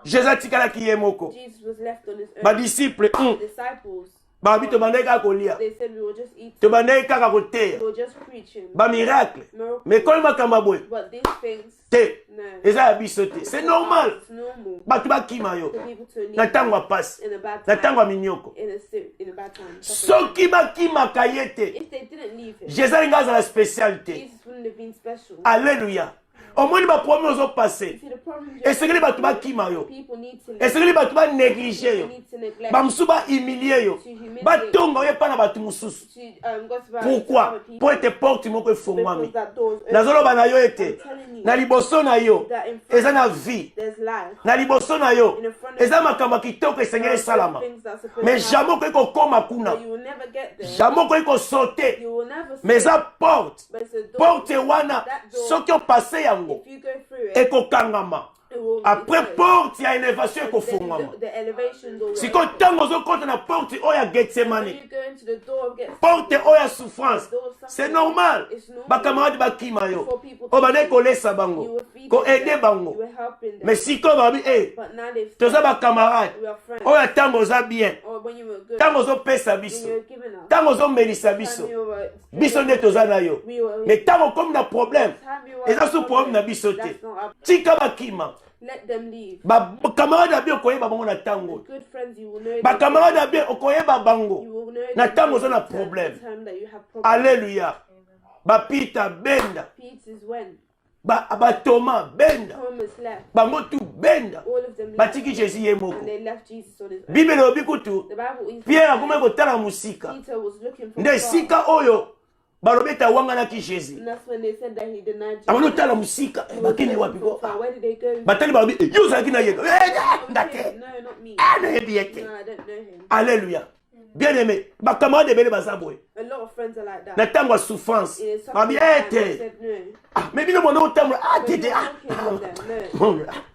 Speaker 1: Jésus atikalaki ye moko.
Speaker 2: Jesus was left on his own.
Speaker 1: Badisciple
Speaker 2: Disciples,
Speaker 1: babi tobandeki kaka kolia,
Speaker 2: they said we will just eat.
Speaker 1: tobandeki kaka koteya
Speaker 2: We will just preaching.
Speaker 1: bamiracle
Speaker 2: Miracles.
Speaker 1: me komi makambo ya boye
Speaker 2: But these things,
Speaker 1: te
Speaker 2: no.
Speaker 1: eza ya biso te. C'est normal
Speaker 2: It's normal
Speaker 1: bato bakima yo
Speaker 2: for people to
Speaker 1: na
Speaker 2: leave
Speaker 1: ntango ya pasi
Speaker 2: in a bad
Speaker 1: na
Speaker 2: time.
Speaker 1: ntango ya minyoko.
Speaker 2: In a bad time.
Speaker 1: Soki bakimaka ye te
Speaker 2: If they didn't leave him,
Speaker 1: Jésus alingi azala spécialité.
Speaker 2: Jesus wouldn't have been special.
Speaker 1: Alléluia. omoni baproblème ozopase
Speaker 2: See, the problem is
Speaker 1: esengeli bato bakima yo,
Speaker 2: people need to
Speaker 1: esengeli bato banéglige
Speaker 2: people
Speaker 1: yo,
Speaker 2: need to neglect
Speaker 1: bamosusu bahumilie yo, batonga yo epai na bato mosusu.
Speaker 2: to go to
Speaker 1: Pourquoi? Po ete porte moko efongwami.
Speaker 2: because that door is open.
Speaker 1: Nazoloba na yo ete
Speaker 2: I'm telling you
Speaker 1: na liboso na yo
Speaker 2: that in front
Speaker 1: eza na
Speaker 2: of you,
Speaker 1: vie,
Speaker 2: there's life.
Speaker 1: na liboso na yo
Speaker 2: In the front of
Speaker 1: eza
Speaker 2: you,
Speaker 1: makambo ya kitoko esengeli
Speaker 2: there are
Speaker 1: esalama,
Speaker 2: things that are supposed
Speaker 1: mais
Speaker 2: to
Speaker 1: jamais
Speaker 2: happen,
Speaker 1: okoki kokoma kuna,
Speaker 2: but you will never get there.
Speaker 1: jamais okoki kosaute,
Speaker 2: You will never
Speaker 1: mais
Speaker 2: see,
Speaker 1: eza porte.
Speaker 2: but it's a door.
Speaker 1: Porte wana
Speaker 2: That door,
Speaker 1: soki opase yango
Speaker 2: if you go through it,
Speaker 1: ekokangama,
Speaker 2: it will
Speaker 1: après
Speaker 2: it's
Speaker 1: porte ya élévation
Speaker 2: then
Speaker 1: ekofungwama.
Speaker 2: the elevation door will
Speaker 1: Siko
Speaker 2: open.
Speaker 1: ntango ozokota na porte oyo ya
Speaker 2: When
Speaker 1: Gethsemane,
Speaker 2: you go into the door of Gethsemane,
Speaker 1: porte oyo ya souffrance,
Speaker 2: the door of suffering,
Speaker 1: c'est normal
Speaker 2: it's normal
Speaker 1: bakamarade bakima yo,
Speaker 2: for people
Speaker 1: oyo
Speaker 2: to
Speaker 1: bandeki kolesa
Speaker 2: you
Speaker 1: bango,
Speaker 2: were feeding
Speaker 1: koede
Speaker 2: them,
Speaker 1: bango,
Speaker 2: you were helping them,
Speaker 1: mais sikoyo babi
Speaker 2: but now they've
Speaker 1: toza bakamarade
Speaker 2: we are friends.
Speaker 1: oyo ntango oza bien,
Speaker 2: Or when you were good,
Speaker 1: ntango ozopesa
Speaker 2: when
Speaker 1: biso,
Speaker 2: you were giving us,
Speaker 1: ntango ozomelisa
Speaker 2: time
Speaker 1: biso,
Speaker 2: you were
Speaker 1: biso nde toza na yo,
Speaker 2: we were
Speaker 1: mais ntango okomi na problème
Speaker 2: time you were
Speaker 1: eza so problème na biso te.
Speaker 2: that's not up.
Speaker 1: Tika bakima
Speaker 2: Let them leave.
Speaker 1: bakamarade ya bien okoyeba bango na ntango,
Speaker 2: Good friends, you will know them.
Speaker 1: bakamarade ya bien okoyeba
Speaker 2: You
Speaker 1: bango
Speaker 2: will know
Speaker 1: na
Speaker 2: them
Speaker 1: ntango oza na
Speaker 2: the time-
Speaker 1: problème.
Speaker 2: the time that you have problems.
Speaker 1: Alléluia. Bapita benda,
Speaker 2: Peace is when
Speaker 1: batoma benda,
Speaker 2: Thomas left.
Speaker 1: bango tu benda,
Speaker 2: All of them left.
Speaker 1: batiki Jésus ye moko.
Speaker 2: And they left Jesus on his own.
Speaker 1: Bible elobi kutu
Speaker 2: The Bible is
Speaker 1: Pierre akomi kotala musika
Speaker 2: Peter was looking for
Speaker 1: nde
Speaker 2: God.
Speaker 1: esika oyo balobi ete awanganaki Jésus.
Speaker 2: And that's when they said that he denied Jesus.
Speaker 1: Abandi otala musika
Speaker 2: He was
Speaker 1: bakende
Speaker 2: looking
Speaker 1: wapi
Speaker 2: for
Speaker 1: ko
Speaker 2: God. Where did they go?
Speaker 1: batali balobi yo ozalaki na ye ndate
Speaker 2: No, not me.
Speaker 1: nayebi ye te.
Speaker 2: No, I don't know him.
Speaker 1: Alléluia. Bien aimé, bakamarade ebele baza boye.
Speaker 2: A lot of friends are like that.
Speaker 1: Na tango ya souffrance. Babi ete. Mais bino mona otambola tete.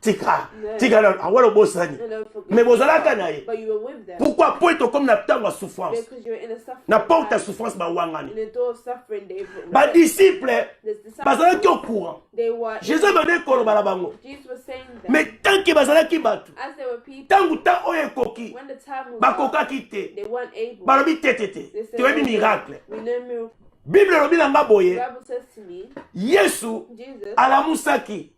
Speaker 1: Tika. Tika na awalo bosani. Mais bozalaka na ye.
Speaker 2: But you were with them.
Speaker 1: Pourquoi pour être comme na tango ya souffrance?
Speaker 2: Because you were in a suffering.
Speaker 1: Na porte ya souffrance ba wangani.
Speaker 2: In the door of suffering, they
Speaker 1: Ba disciple bazalaki au courant.
Speaker 2: They were.
Speaker 1: Jésus ba de koloba na bango.
Speaker 2: Jesus was saying that.
Speaker 1: Mais tant que bazalaki batu.
Speaker 2: As there were people.
Speaker 1: Tangu ta oye koki.
Speaker 2: When the time was
Speaker 1: Bakokaki te.
Speaker 2: they weren't able.
Speaker 1: Balobi tete. Tu as vu miracle.
Speaker 2: We know miracle.
Speaker 1: Bible lobi nanga boye.
Speaker 2: The Bible says to me.
Speaker 1: Yesu
Speaker 2: Jesus.
Speaker 1: alamusaki.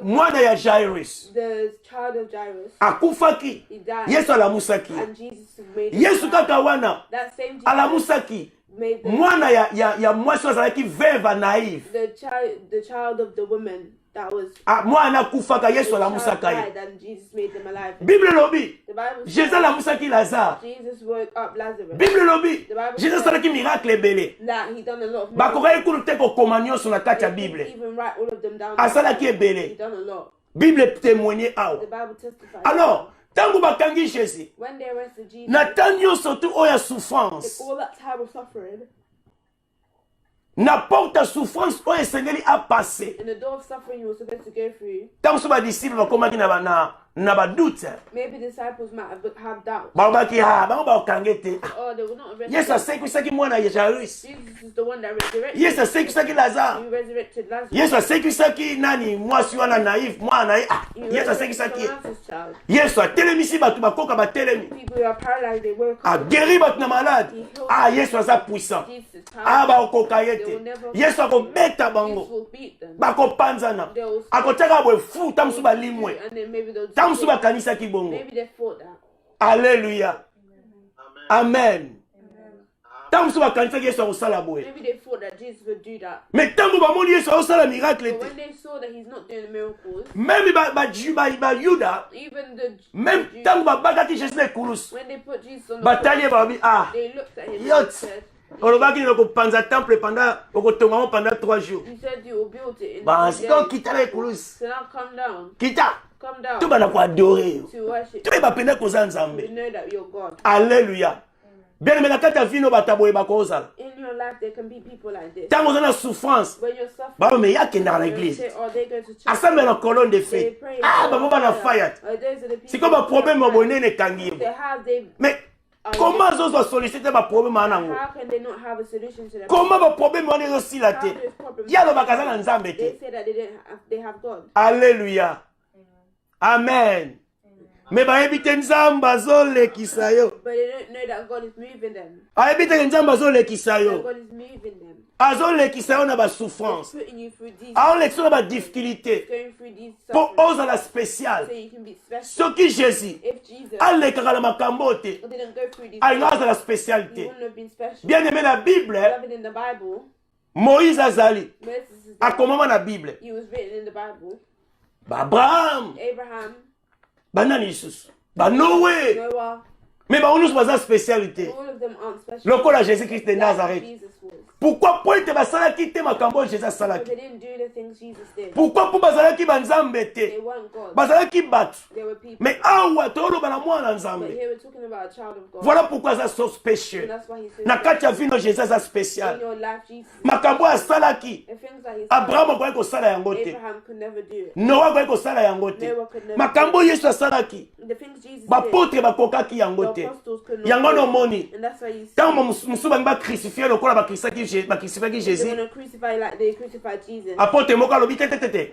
Speaker 1: Mwana ya Jairus.
Speaker 2: The child of Jairus.
Speaker 1: Akufaki.
Speaker 2: He died.
Speaker 1: Yesu alamusaki.
Speaker 2: And Jesus made him
Speaker 1: Yesu kaka wana.
Speaker 2: that same Jesus
Speaker 1: Alamusaki.
Speaker 2: made the
Speaker 1: Mwana ya mwasi azalaki veuve naïve.
Speaker 2: the child of the woman that was
Speaker 1: Mwana kufaka Yesu
Speaker 2: the
Speaker 1: alamusaka
Speaker 2: child
Speaker 1: ye.
Speaker 2: died and Jesus made them alive.
Speaker 1: Bible lobi.
Speaker 2: The Bible says
Speaker 1: Jésus alamusaki Lazare.
Speaker 2: Jesus woke up Lazarus.
Speaker 1: Bible lobi.
Speaker 2: The Bible
Speaker 1: Jésus
Speaker 2: says
Speaker 1: asalaki miracle ebele.
Speaker 2: that he done a lot of miracles.
Speaker 1: Bakoka ekulu te kokoma nyonso na kati ya
Speaker 2: He
Speaker 1: Bible.
Speaker 2: didn't even write all of them down.
Speaker 1: Asalaki
Speaker 2: He
Speaker 1: ebele.
Speaker 2: done a lot.
Speaker 1: Bible témoigne awa.
Speaker 2: The Bible testifies.
Speaker 1: Alors, tango bakangi Jésus.
Speaker 2: When they arrested Jesus,
Speaker 1: Na tango nyonso tu oya souffrance.
Speaker 2: all that time of suffering,
Speaker 1: Na porte ya souffrance oyo esengeli apase.
Speaker 2: in the door of suffering you were supposed to go through,
Speaker 1: Tango so badisciple bakomaki na badoute.
Speaker 2: maybe disciples might have doubt.
Speaker 1: Balobaki bango baokange te.
Speaker 2: Oh, they were not arrested.
Speaker 1: Yesu asekwisaki mwana ya Jairus.
Speaker 2: Jesus is the one that resurrected.
Speaker 1: Yesu asekwisaki Lazare.
Speaker 2: You resurrected Lazarus.
Speaker 1: Yesu asekwisaki nani mwasi wana naïf mwana ye.
Speaker 2: You
Speaker 1: Yesu
Speaker 2: resurrected
Speaker 1: asekwisaki.
Speaker 2: someone else's child.
Speaker 1: Yesu atelemisi bato bakoka batelemi.
Speaker 2: People who are paralyzed, they woke up.
Speaker 1: Ageri bato na malade. Yesu aza puissant.
Speaker 2: Jesus is powerful.
Speaker 1: Baokoka ye te. Yesu akobeta
Speaker 2: Jesus
Speaker 1: bango.
Speaker 2: will beat them.
Speaker 1: Bakopanzana. Akotiaka boye fu tamusu balimwe.
Speaker 2: And then maybe they'll
Speaker 1: Tamusu bakanisaki bongo.
Speaker 2: maybe they thought that.
Speaker 1: Alléluia. Amen. Tamusu bakanisaki Yesu akosala boye.
Speaker 2: Maybe they thought that Jesus would do that.
Speaker 1: Mais tango bamoni Yesu akosala miracle
Speaker 2: But
Speaker 1: te.
Speaker 2: when they saw that he's not doing the miracles,
Speaker 1: Même ba Yuda,
Speaker 2: even the
Speaker 1: même
Speaker 2: Jews,
Speaker 1: tango babakaki Jésus na ekulusu.
Speaker 2: when they put Jesus on the
Speaker 1: Batali
Speaker 2: cross,
Speaker 1: babi
Speaker 2: they looked at him
Speaker 1: Yot.
Speaker 2: and said,
Speaker 1: olobaki na kopanza temple pendant okotonga pendant 3 jours.
Speaker 2: you said you will build it in
Speaker 1: Ba
Speaker 2: 3
Speaker 1: sito
Speaker 2: days.
Speaker 1: kita na ekulusu.
Speaker 2: So now come down.
Speaker 1: Kita.
Speaker 2: Come down
Speaker 1: Tu bana ko adorer.
Speaker 2: to worship.
Speaker 1: Tu ba pena koza
Speaker 2: We
Speaker 1: nzambe.
Speaker 2: know that you're God.
Speaker 1: Alléluia. Bien mais na kata vino bataboye bakozala.
Speaker 2: In your life, there can be people like this.
Speaker 1: Tango za na souffrance.
Speaker 2: When you're suffering,
Speaker 1: Ba me yake na
Speaker 2: they
Speaker 1: l'église.
Speaker 2: say, oh, they go to church.
Speaker 1: Assemble na colonne de
Speaker 2: They
Speaker 1: feu.
Speaker 2: pray.
Speaker 1: Ba mo bana fire.
Speaker 2: Oh, those are the people.
Speaker 1: Siko ba problème mo bonene kangi.
Speaker 2: They have, they.
Speaker 1: Mais comment zo zo solliciter ba problème anango?
Speaker 2: How can they not have a solution to them?
Speaker 1: Comment ba problème wana zo sila te? Ya lo bakaza na nzambe
Speaker 2: They
Speaker 1: te.
Speaker 2: say that they have God.
Speaker 1: Alléluia. Amen. Mais bayebi te nzambe azolekisa yo.
Speaker 2: But they don't know that God is moving them.
Speaker 1: Ayebi te nzambe azolekisa
Speaker 2: That
Speaker 1: yo.
Speaker 2: God is moving them.
Speaker 1: Azolekisa yo na ba
Speaker 2: He's
Speaker 1: souffrance.
Speaker 2: putting you through these,
Speaker 1: Aolekisa na ba difficulté.
Speaker 2: going through these
Speaker 1: Po
Speaker 2: sufferings
Speaker 1: ozala spécial.
Speaker 2: so you can be special.
Speaker 1: Soki Jésus
Speaker 2: If Jesus
Speaker 1: alekaka na makambo te,
Speaker 2: didn't go through these
Speaker 1: alinga azala
Speaker 2: things, he
Speaker 1: spécialité.
Speaker 2: wouldn't have been special.
Speaker 1: Bien aimé na Bible,
Speaker 2: Beloved, in the Bible,
Speaker 1: Moïse azali.
Speaker 2: Moses is there.
Speaker 1: Akomama na Bible.
Speaker 2: He was written in the Bible.
Speaker 1: Ba Abraham,
Speaker 2: Abraham,
Speaker 1: banani lisusu. Ba Noé.
Speaker 2: Noah,
Speaker 1: Mais ba onusu baza spécialité.
Speaker 2: all of them aren't special.
Speaker 1: Lokola Jésus-Christ de
Speaker 2: Like
Speaker 1: Nazareth.
Speaker 2: Jesus was.
Speaker 1: Pourquoi po ete basalaki te makambo oyo Jésus
Speaker 2: Because
Speaker 1: asalaki?
Speaker 2: they didn't do the things Jesus did.
Speaker 1: Pourquoi po bazalaki banzambe
Speaker 2: They
Speaker 1: te?
Speaker 2: weren't God.
Speaker 1: Bazalaki bato.
Speaker 2: They were people.
Speaker 1: Mais awa toloba na mwana
Speaker 2: But
Speaker 1: nzambe.
Speaker 2: here we're talking about a child of God.
Speaker 1: Voilà pourquoi aza so
Speaker 2: And
Speaker 1: spécial.
Speaker 2: that's why he says
Speaker 1: Na kati ya
Speaker 2: that
Speaker 1: vino Jésus aza
Speaker 2: in
Speaker 1: spécial.
Speaker 2: your life, Jesus,
Speaker 1: Makambo oyo asalaki.
Speaker 2: the things that he said,
Speaker 1: Abraham akoki kosala yango te.
Speaker 2: Abraham could never do it.
Speaker 1: Noa akoki kosala yango te.
Speaker 2: Noah could never
Speaker 1: Makambo oyo Yesu asalaki.
Speaker 2: The things Jesus did,
Speaker 1: Bapotre bakokaki yango
Speaker 2: the
Speaker 1: te.
Speaker 2: apostles could not
Speaker 1: Yango
Speaker 2: do it.
Speaker 1: nomoni.
Speaker 2: And that's why you see,
Speaker 1: Ntango mosusu bangi bacrucifie lokola bacrucifiaki
Speaker 2: they
Speaker 1: Jésus.
Speaker 2: want to crucify like they crucified Jesus.
Speaker 1: Apotre moko alobi te.
Speaker 2: And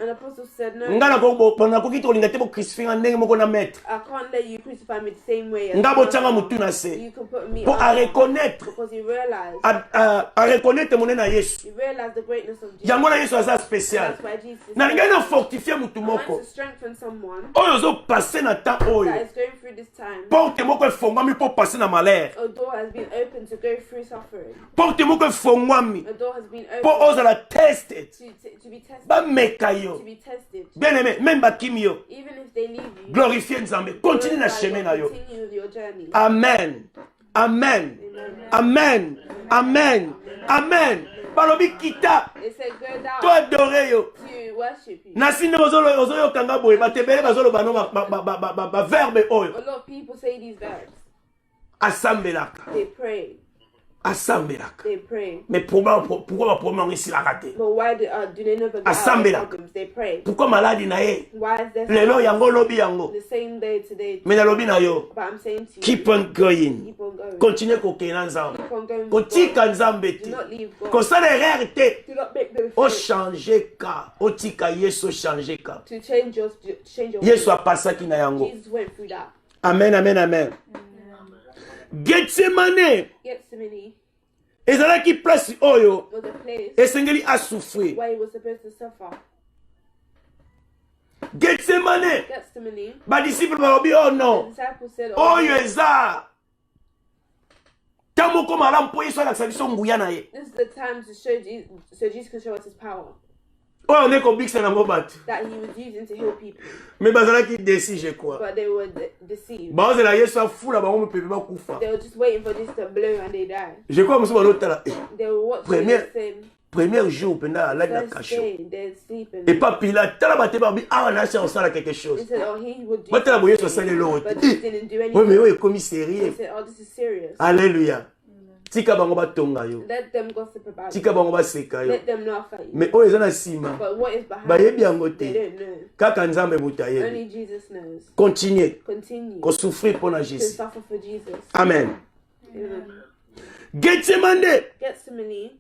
Speaker 2: the apostles said, no,
Speaker 1: Nga nakoki tolinga te bocrucifie nga ndenge moko na maître.
Speaker 2: I can't let you crucify me the same way as
Speaker 1: Nga
Speaker 2: my
Speaker 1: botianga
Speaker 2: master.
Speaker 1: mutu na se.
Speaker 2: You can put me
Speaker 1: Po a
Speaker 2: on
Speaker 1: reconnaître.
Speaker 2: because he realized
Speaker 1: A reconnaître monene na Yesu.
Speaker 2: he realized the greatness of Jesus.
Speaker 1: Yango na Yesu aza
Speaker 2: And
Speaker 1: spécial.
Speaker 2: that's why Jesus
Speaker 1: Na lingai na fortifier mutu
Speaker 2: I want
Speaker 1: moko.
Speaker 2: to strengthen someone
Speaker 1: Oyo ozopase na temps
Speaker 2: that
Speaker 1: oyo.
Speaker 2: is going through this time.
Speaker 1: Porte moko efongwami po pase na malheur.
Speaker 2: A door has been opened to go through suffering.
Speaker 1: Porte moko efongwami
Speaker 2: A door has been
Speaker 1: po
Speaker 2: opened
Speaker 1: ozala tested.
Speaker 2: to be tested.
Speaker 1: Bameka yo.
Speaker 2: To be tested.
Speaker 1: Bien aimé, même bakimi yo.
Speaker 2: Even if they leave you,
Speaker 1: Glorifie Nzambe. Continue na
Speaker 2: glorify
Speaker 1: chemin
Speaker 2: God,
Speaker 1: na yo.
Speaker 2: continue with your journey.
Speaker 1: Amen. Amen. Amen. Amen. Amen. Balobi kita.
Speaker 2: They said, go down
Speaker 1: To adore yo.
Speaker 2: to worship you.
Speaker 1: Nasi nde ozoyokanga boye batebele bazoloba no verbe
Speaker 2: A
Speaker 1: oyo
Speaker 2: lot of people say these verbs.
Speaker 1: asambelaka
Speaker 2: They pray.
Speaker 1: asambelaka.
Speaker 2: They pray.
Speaker 1: Mais pourquoi ma problème ici la raté?
Speaker 2: But why do they never get out of
Speaker 1: Asambelaka.
Speaker 2: problems? They pray.
Speaker 1: Pourquoi maladie na ye?
Speaker 2: Why is there
Speaker 1: Lelo yango lobi yango.
Speaker 2: the same day today?
Speaker 1: Mais na lobi na yo.
Speaker 2: But I'm saying to you,
Speaker 1: Keep on going.
Speaker 2: keep on going.
Speaker 1: Continue kokena nzambe.
Speaker 2: Keep on going with
Speaker 1: Kotika
Speaker 2: God.
Speaker 1: nzambe
Speaker 2: Do
Speaker 1: te.
Speaker 2: not leave God.
Speaker 1: Kosala erreur te.
Speaker 2: Do not make the
Speaker 1: O
Speaker 2: mistake
Speaker 1: changer ka. O tika Yesu changer ka.
Speaker 2: to change your
Speaker 1: Yesu apasaki na yango.
Speaker 2: Jesus went through that.
Speaker 1: Amen, amen, amen. Getsemane.
Speaker 2: Gethsemane
Speaker 1: Ezalaki place oyo.
Speaker 2: was a place
Speaker 1: Esengeli asouffrir.
Speaker 2: where he was supposed to suffer.
Speaker 1: Getsemane.
Speaker 2: Gethsemane,
Speaker 1: Ba disciple balobi oh
Speaker 2: the
Speaker 1: non.
Speaker 2: disciples said,
Speaker 1: Oyo eza. Tamoko malamu po Yesu alakisa biso nguya na ye.
Speaker 2: this is the time to show Jesus, so Jesus can show us his power
Speaker 1: Oyo ne kobikisa na mobatu.
Speaker 2: that he was using to heal people.
Speaker 1: Mais bazalaki déci je crois.
Speaker 2: But they were deceived.
Speaker 1: Bazela Yesu afula bango pepe bakufa.
Speaker 2: They were just waiting for this to blow and they died.
Speaker 1: Je crois musu balotala.
Speaker 2: They were watching
Speaker 1: Premier-
Speaker 2: the same.
Speaker 1: Premier jour penda alaki na
Speaker 2: First
Speaker 1: kasho.
Speaker 2: day, they're sleeping.
Speaker 1: Et pas Pilate tala bate babi ah na sia osala quelque
Speaker 2: They
Speaker 1: chose.
Speaker 2: said, oh, he would do
Speaker 1: Batala bo Yesu
Speaker 2: something,
Speaker 1: asali lo.
Speaker 2: but he didn't do
Speaker 1: Oui mais
Speaker 2: anything.
Speaker 1: oyo ekomi
Speaker 2: They
Speaker 1: sérieux.
Speaker 2: said, oh, this is serious.
Speaker 1: Alléluia. Tika bango batonga yo.
Speaker 2: Let them gossip about
Speaker 1: Tika
Speaker 2: you.
Speaker 1: bango baseka yo.
Speaker 2: Let them laugh at you.
Speaker 1: Mais oyo eza na sima.
Speaker 2: But what is behind
Speaker 1: Bayebi
Speaker 2: it,
Speaker 1: yango
Speaker 2: they
Speaker 1: te.
Speaker 2: don't know.
Speaker 1: Kaka nzambe moto ayebi.
Speaker 2: Only Jesus knows.
Speaker 1: Continuez.
Speaker 2: Continue
Speaker 1: Kosouffrir pour na
Speaker 2: to
Speaker 1: Jésus.
Speaker 2: suffer for Jesus.
Speaker 1: Amen.
Speaker 2: Amen.
Speaker 1: Getsemane
Speaker 2: Gethsemane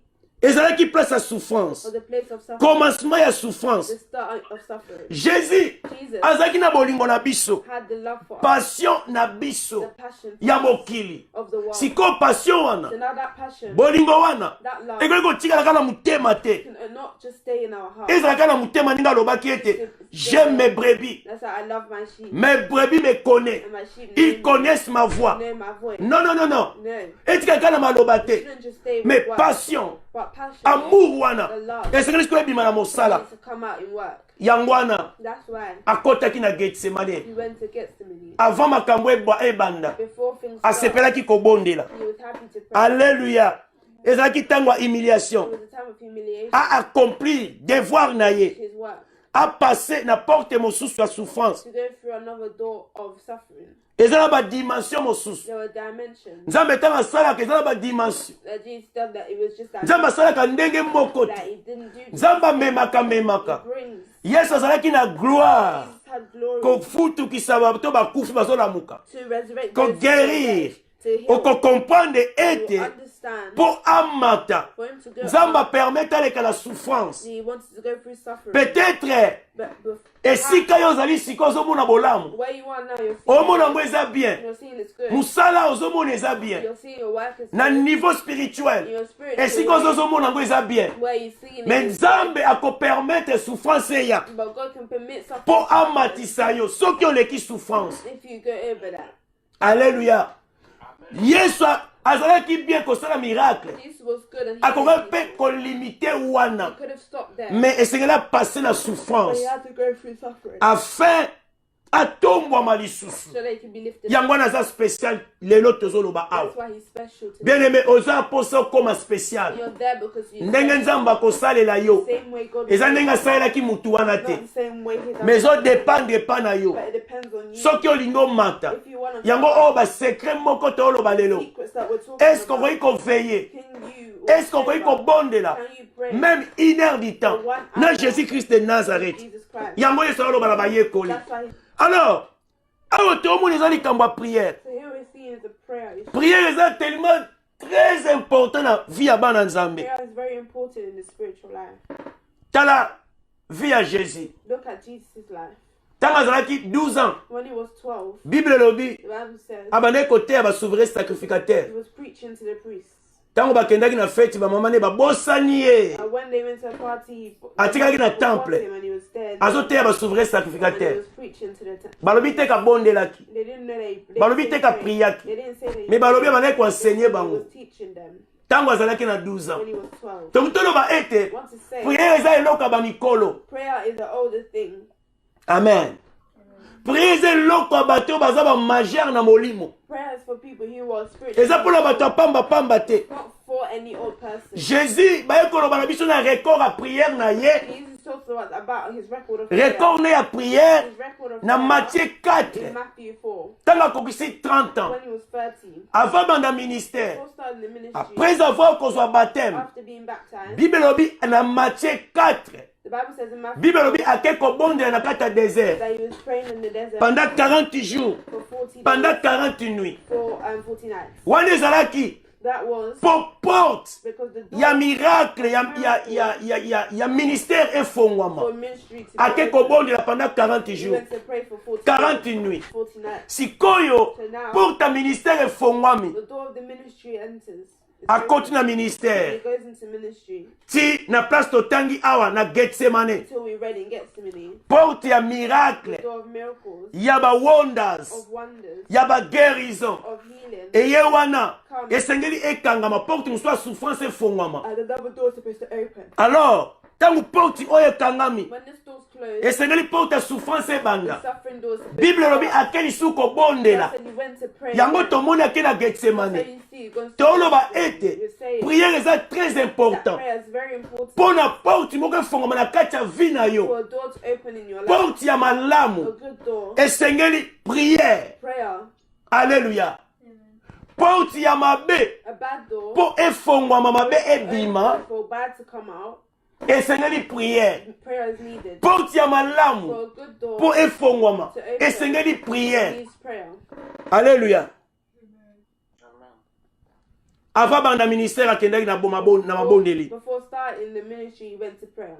Speaker 1: ezalaki place ya souffrance.
Speaker 2: was a place of suffering.
Speaker 1: Commencement ya souffrance.
Speaker 2: The start of suffering.
Speaker 1: Jésus
Speaker 2: Jesus
Speaker 1: azalaki na bolingo na biso.
Speaker 2: had the love for us,
Speaker 1: Passion na
Speaker 2: the
Speaker 1: biso
Speaker 2: passion
Speaker 1: ya mokili.
Speaker 2: of the world.
Speaker 1: Siko passion wana.
Speaker 2: So now that passion,
Speaker 1: Bolingo wana.
Speaker 2: that love,
Speaker 1: Ekoki kotikala na motema te.
Speaker 2: can not just stay in our heart.
Speaker 1: Ezalaka na motema ninga alobaki ete j'aime mes brebis.
Speaker 2: That's why I love my sheep.
Speaker 1: Mes brebis me connaissent.
Speaker 2: And my sheep
Speaker 1: Ils connaissent ma voix.
Speaker 2: know my voice.
Speaker 1: Non, non, non, non.
Speaker 2: No.
Speaker 1: Etikaka na maloba
Speaker 2: You
Speaker 1: te.
Speaker 2: shouldn't just stay with
Speaker 1: Mais
Speaker 2: words,
Speaker 1: passion,
Speaker 2: but passion
Speaker 1: amour wana.
Speaker 2: the love
Speaker 1: Esengeli sikoyo ebima na mosala.
Speaker 2: needs to come out in work.
Speaker 1: Yango wana
Speaker 2: That's why
Speaker 1: akotaki na Getsemane.
Speaker 2: he went to Gethsemane.
Speaker 1: Avant makambo ebanda.
Speaker 2: Before things started,
Speaker 1: Asepelaki kobondela.
Speaker 2: he was happy to pray.
Speaker 1: Alléluia. Ezalaki ntango ya
Speaker 2: It
Speaker 1: humiliation.
Speaker 2: was a time of humiliation.
Speaker 1: A accompli devoir na ye.
Speaker 2: His work.
Speaker 1: A passé na porte mosusu ya souffrance.
Speaker 2: To go through another door of suffering.
Speaker 1: Eza na badimension mosusu.
Speaker 2: There were dimensions
Speaker 1: Nzambe ntango asalaka eza na badimension.
Speaker 2: that Jesus done that it was just that,
Speaker 1: Nzambe asalaka ndenge moko
Speaker 2: that
Speaker 1: te.
Speaker 2: he didn't do.
Speaker 1: Nzambe amemaka.
Speaker 2: He brings.
Speaker 1: Yesu azalaki na gloire.
Speaker 2: Jesus had glory
Speaker 1: Kofutukisa bato bakufi bazolamuka.
Speaker 2: to resurrect those who were
Speaker 1: Koguérir.
Speaker 2: dead, to heal,
Speaker 1: Okokomprendre
Speaker 2: to
Speaker 1: ete
Speaker 2: understand,
Speaker 1: po amata.
Speaker 2: for him to go
Speaker 1: Nzambe
Speaker 2: out.
Speaker 1: permettre aleka la souffrance.
Speaker 2: He wanted to go through suffering.
Speaker 1: Peut-être
Speaker 2: But
Speaker 1: esika yo ozali sika ozomona bolamu.
Speaker 2: where you are now, you're
Speaker 1: Omona ngo eza bien.
Speaker 2: seeing it's good.
Speaker 1: Musala ozomona eza bien.
Speaker 2: You're seeing your work is
Speaker 1: Na
Speaker 2: good.
Speaker 1: niveau spirituel.
Speaker 2: Your spirit
Speaker 1: Esika ozomona ngo eza bien.
Speaker 2: where you see it
Speaker 1: Mais
Speaker 2: is
Speaker 1: Nzambe akopermettre souffrance eya.
Speaker 2: good. But God can permit suffering
Speaker 1: Po amatisa yo. Soki oleki souffrance.
Speaker 2: if you go over that.
Speaker 1: Alléluia. Yesu azalaki bien kosala miracle.
Speaker 2: Jesus was good and he
Speaker 1: Akoka mpe kolimite wana.
Speaker 2: could have stopped there.
Speaker 1: Mais esengela passer la
Speaker 2: But
Speaker 1: souffrance.
Speaker 2: he had to go through suffering
Speaker 1: Afin atombwama lisusu.
Speaker 2: so that he could be lifted up.
Speaker 1: Yango wana aza spécial lelo tozoloba
Speaker 2: That's
Speaker 1: awa.
Speaker 2: why he's special to
Speaker 1: Bien aimé, oza mposa okoma spécial.
Speaker 2: You're there because you
Speaker 1: Ndenge Nzambe akosalela yo.
Speaker 2: same way God
Speaker 1: Eza ndenge asalelaki mutu wana
Speaker 2: not
Speaker 1: te.
Speaker 2: the same way he does
Speaker 1: Mais
Speaker 2: it,
Speaker 1: ozodépendre epa na yo.
Speaker 2: but it depends on you.
Speaker 1: Soki olingi omata.
Speaker 2: If you want to
Speaker 1: Yango oyo basekret moko tooloba lelo.
Speaker 2: secrets that we're talking
Speaker 1: Est-ce qu'on
Speaker 2: about,
Speaker 1: va conveiller?
Speaker 2: can you
Speaker 1: Est-ce qu'on va kobondela?
Speaker 2: can you pray
Speaker 1: Même 1 heure du temps. Na Jésus-Christ de Nazareth.
Speaker 2: Jesus Christ?
Speaker 1: Yango yesu aloba na bayekoli.
Speaker 2: That's why
Speaker 1: Alors, awa tomoni eza likambo ya prière.
Speaker 2: so here we're seeing is a prayer.
Speaker 1: Prière eza tellement très important na vie ya bana Nzambe.
Speaker 2: Prayer is very important in the spiritual life.
Speaker 1: Tala vie ya Jésus.
Speaker 2: Look at Jesus' life.
Speaker 1: Ntango azalaki 12 ans,
Speaker 2: When he was 12,
Speaker 1: Bible elobi
Speaker 2: the Bible says
Speaker 1: abandaki koteya basouverain
Speaker 2: he
Speaker 1: sacrificateur.
Speaker 2: was preaching to the priests.
Speaker 1: Ntango bakendaki na feti bamama ne babosani ye.
Speaker 2: And when they went to a party,
Speaker 1: Atikaki na
Speaker 2: they
Speaker 1: temple.
Speaker 2: forced him and he was dead.
Speaker 1: Azoteya basouverain
Speaker 2: And he
Speaker 1: sacrificateur.
Speaker 2: was preaching to the temple.
Speaker 1: Balobi te kabondelaki.
Speaker 2: They didn't know they
Speaker 1: Balobi
Speaker 2: didn't
Speaker 1: te
Speaker 2: say
Speaker 1: ka
Speaker 2: pray.
Speaker 1: priaki.
Speaker 2: They didn't say that
Speaker 1: Mais balobi abandaki
Speaker 2: he
Speaker 1: koenseigner bango.
Speaker 2: was teaching them
Speaker 1: Ntango azalaki na 12 ans.
Speaker 2: when he was 12.
Speaker 1: Donc toloba ete
Speaker 2: I want to say
Speaker 1: prière eza eloko ya bamikolo.
Speaker 2: prayer is the oldest thing.
Speaker 1: Amen. Prière eza eloko ya bato oyo baza bamagere na molimo.
Speaker 2: Prayer is for people who are spiritual.
Speaker 1: Eza mpona bato ya pamba te.
Speaker 2: Not for any old person.
Speaker 1: Jésus baye koloba na biso na record ya prière na ye.
Speaker 2: Jesus talks to us about his record of prayer.
Speaker 1: Record à prière
Speaker 2: His record of
Speaker 1: dans
Speaker 2: prayer
Speaker 1: Matthieu 4.
Speaker 2: in Matthew 4.
Speaker 1: Tant a commencé 30 ans.
Speaker 2: When he was 30.
Speaker 1: Avant dans le ministère.
Speaker 2: Before starting the ministry.
Speaker 1: Après avoir qu'on soit baptême.
Speaker 2: After being baptized.
Speaker 1: Bible lobi dans Matthieu 4.
Speaker 2: The Bible says in Matthew
Speaker 1: Bible lobi a quelques bondes dans le désert.
Speaker 2: that he was praying in the desert
Speaker 1: Pendant 40 jours.
Speaker 2: for 40
Speaker 1: Pendant
Speaker 2: days.
Speaker 1: 40 nuits.
Speaker 2: For 40 nights.
Speaker 1: Wane ezalaki
Speaker 2: That was
Speaker 1: pour porte.
Speaker 2: because the door
Speaker 1: Ya miracle, ya ministère efongwama.
Speaker 2: for ministry to
Speaker 1: A
Speaker 2: be
Speaker 1: quelques
Speaker 2: open.
Speaker 1: bondes pendant 40
Speaker 2: He
Speaker 1: jours.
Speaker 2: went to pray for 40
Speaker 1: 40
Speaker 2: days,
Speaker 1: nuits.
Speaker 2: 40 nights.
Speaker 1: Sikoyo,
Speaker 2: So now,
Speaker 1: pour ta ministère efongwami.
Speaker 2: the door of the ministry enters. It's
Speaker 1: A
Speaker 2: open.
Speaker 1: continue na
Speaker 2: And
Speaker 1: ministère.
Speaker 2: it goes into ministry
Speaker 1: Si na place totangi awa na Getsemane.
Speaker 2: until we're ready and Gethsemane.
Speaker 1: Porte ya
Speaker 2: The
Speaker 1: miracle.
Speaker 2: door of miracles,
Speaker 1: Ya ba wonders.
Speaker 2: of wonders,
Speaker 1: Ya ba guérison.
Speaker 2: of healing.
Speaker 1: Eye wana. Esengeli ekangama. Porte muswa souffrance efongwama.
Speaker 2: And another door is supposed to open.
Speaker 1: Alors, tangu porte oyo ekangami.
Speaker 2: When this door's closed,
Speaker 1: Esengeli porte ya souffrance
Speaker 2: the
Speaker 1: ebanda.
Speaker 2: suffering door is supposed
Speaker 1: Bible
Speaker 2: to
Speaker 1: lobi
Speaker 2: open.
Speaker 1: akeli suko bondela.
Speaker 2: And he went to pray.
Speaker 1: Yango tomoni ake na
Speaker 2: So
Speaker 1: Getsemane.
Speaker 2: you see, going to
Speaker 1: Toloba
Speaker 2: you're
Speaker 1: ete.
Speaker 2: saying
Speaker 1: Prière eza très
Speaker 2: that
Speaker 1: important.
Speaker 2: prayer is very important
Speaker 1: Pona porte moko efongama na kati ya vie na
Speaker 2: for
Speaker 1: yo.
Speaker 2: a door to open in your life.
Speaker 1: Porte ya
Speaker 2: A
Speaker 1: malamu.
Speaker 2: good door,
Speaker 1: Esengeli prière.
Speaker 2: prayer.
Speaker 1: Alléluia. Porte ya mabe.
Speaker 2: A bad door,
Speaker 1: Po efongwama mabe ebima.
Speaker 2: for bad to come out,
Speaker 1: Esengeli prière.
Speaker 2: prayer is needed.
Speaker 1: Porte ya
Speaker 2: For
Speaker 1: malamu.
Speaker 2: a good door,
Speaker 1: Po efongwama. Esengeli prière.
Speaker 2: needs prayer.
Speaker 1: Alléluia. Avant banda ministère akendaki na mabondeli.
Speaker 2: Before starting the ministry, he went to prayer.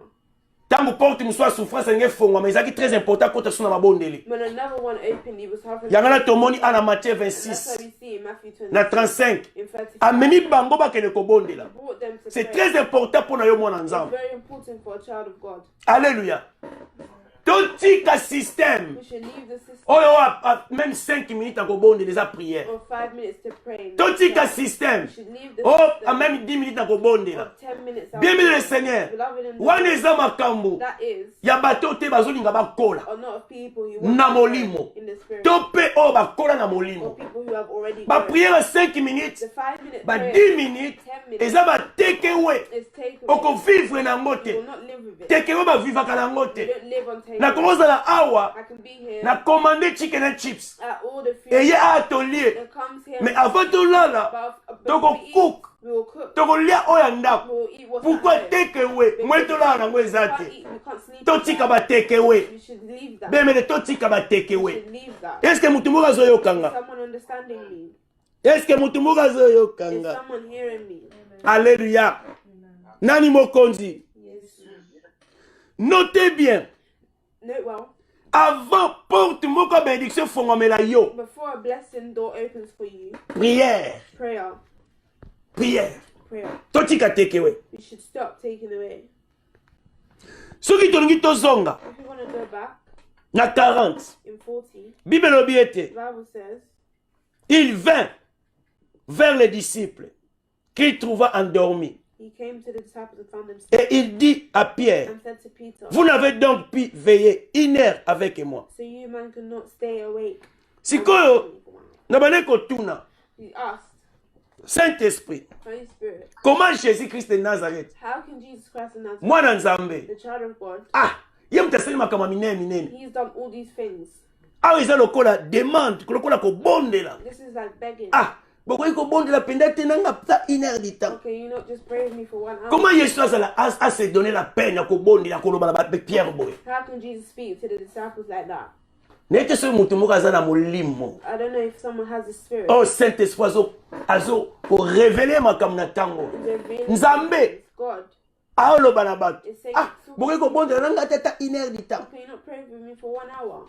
Speaker 1: Tango porte muswa souffrance ngé fongwama ezaki très important kota suna mabondeli.
Speaker 2: When another one opened, he was having.
Speaker 1: Yangana tomoni ana Matthieu
Speaker 2: That's
Speaker 1: 26
Speaker 2: why we see in Matthew 20.
Speaker 1: na 35.
Speaker 2: In 35.
Speaker 1: Amemi bango bakende kobondela.
Speaker 2: Brought them to
Speaker 1: C'est
Speaker 2: prayer.
Speaker 1: très important pour na yo mwana
Speaker 2: It's
Speaker 1: nzambe.
Speaker 2: very important for a child of God.
Speaker 1: Alléluia. Totika système.
Speaker 2: We should leave the system
Speaker 1: Oyo même 5 minutes à kobondela eza prière.
Speaker 2: of 5 minutes to pray.
Speaker 1: Totika système.
Speaker 2: We should leave the
Speaker 1: Oh,
Speaker 2: system
Speaker 1: même 10 minutes à kobondela.
Speaker 2: of 10 minutes.
Speaker 1: Bien-aimé le Seigneur.
Speaker 2: Beloved in the
Speaker 1: Wana eza makambo.
Speaker 2: that is
Speaker 1: Ya bato te bazolinga bakola.
Speaker 2: a lot of people who
Speaker 1: Na
Speaker 2: want to pray
Speaker 1: molimo.
Speaker 2: in the spirit.
Speaker 1: To pe o bakola na
Speaker 2: Or
Speaker 1: molimo.
Speaker 2: people who have already
Speaker 1: Ba
Speaker 2: prayed.
Speaker 1: prière 5 minutes.
Speaker 2: The 5-minute
Speaker 1: Ba
Speaker 2: prayer
Speaker 1: 10 minutes.
Speaker 2: 10 minutes
Speaker 1: Eza ba takeaway.
Speaker 2: is takeaway.
Speaker 1: Oko vivre na
Speaker 2: You
Speaker 1: ngote.
Speaker 2: will not live with it.
Speaker 1: Takeaway ba vivaka na
Speaker 2: You
Speaker 1: ngote.
Speaker 2: don't live on
Speaker 1: Na
Speaker 2: takeaway.
Speaker 1: komoza la awa.
Speaker 2: I can be here
Speaker 1: Na commandé chicken and chips.
Speaker 2: at all the food
Speaker 1: Eye a atelier.
Speaker 2: that comes here.
Speaker 1: Mais avant tout là,
Speaker 2: But
Speaker 1: toko
Speaker 2: we eat,
Speaker 1: cook.
Speaker 2: we will cook.
Speaker 1: toko lia oya ndako.
Speaker 2: We will eat what's
Speaker 1: Pourquoi
Speaker 2: at home.
Speaker 1: takeaway? Moi to la nango
Speaker 2: We
Speaker 1: eza
Speaker 2: can't
Speaker 1: te.
Speaker 2: eat, we can't sleep.
Speaker 1: Totika ba takeaway.
Speaker 2: We should leave that.
Speaker 1: Bemele totika ba
Speaker 2: We
Speaker 1: takeaway.
Speaker 2: should leave that.
Speaker 1: Est-ce que mutu moko azoyokanga?
Speaker 2: Someone understanding me?
Speaker 1: Est-ce que mutu moko
Speaker 2: Is
Speaker 1: azoyokanga?
Speaker 2: someone hearing me?
Speaker 1: Alléluia. Nani mokonzi?
Speaker 2: Yes.
Speaker 1: Notez bien.
Speaker 2: Note well.
Speaker 1: Avant porte moko bénédiction fongomela yo.
Speaker 2: Before a blessing door opens for you,
Speaker 1: Prière.
Speaker 2: prayer,
Speaker 1: Prière.
Speaker 2: prayer.
Speaker 1: Totika takeaway.
Speaker 2: You should stop taking away.
Speaker 1: Soki tolingi tozonga
Speaker 2: If you want to go back
Speaker 1: na 40.
Speaker 2: in 40,
Speaker 1: Bible lobi
Speaker 2: the
Speaker 1: ete.
Speaker 2: Bible says,
Speaker 1: Il vint vers les disciples qu'il trouva endormis.
Speaker 2: he came to the disciples and found them
Speaker 1: Et il dit à Pierre,
Speaker 2: and said to Peter,
Speaker 1: vous n'avez donc pu veiller 1 heure avec moi.
Speaker 2: so you man cannot stay awake.
Speaker 1: Sikoyo, nabane kotuna,
Speaker 2: He asked,
Speaker 1: Saint-Esprit,
Speaker 2: Holy Spirit,
Speaker 1: comment Jésus-Christ de Nazareth,
Speaker 2: how can Jesus Christ of Nazareth,
Speaker 1: mwana nzambe,
Speaker 2: the child of God,
Speaker 1: ah, ye mutasali makama minene.
Speaker 2: he's done all these things.
Speaker 1: Awa eza lokola demande, lokola kobondela.
Speaker 2: This is like begging.
Speaker 1: Ah, bokoyi kobondela penda te nanga ta 1 heure de temps.
Speaker 2: Okay, you not just pray with me for 1 hour.
Speaker 1: Comment Jésus a se donné la peine à kobondela koloba na Pierre boy?
Speaker 2: How can Jesus speak to the disciples like that?
Speaker 1: Nete so mutu moko aza na molimo.
Speaker 2: I don't know if someone has the spirit.
Speaker 1: Oh Saint-Esprit azo ko révéler makambo na tango.
Speaker 2: They're really
Speaker 1: Nzambe
Speaker 2: God.
Speaker 1: aoloba na bato.
Speaker 2: It's saying,
Speaker 1: Ah, bokoyi kobondela nanga ta 1 heure de temps.
Speaker 2: can you not pray with me for 1 hour?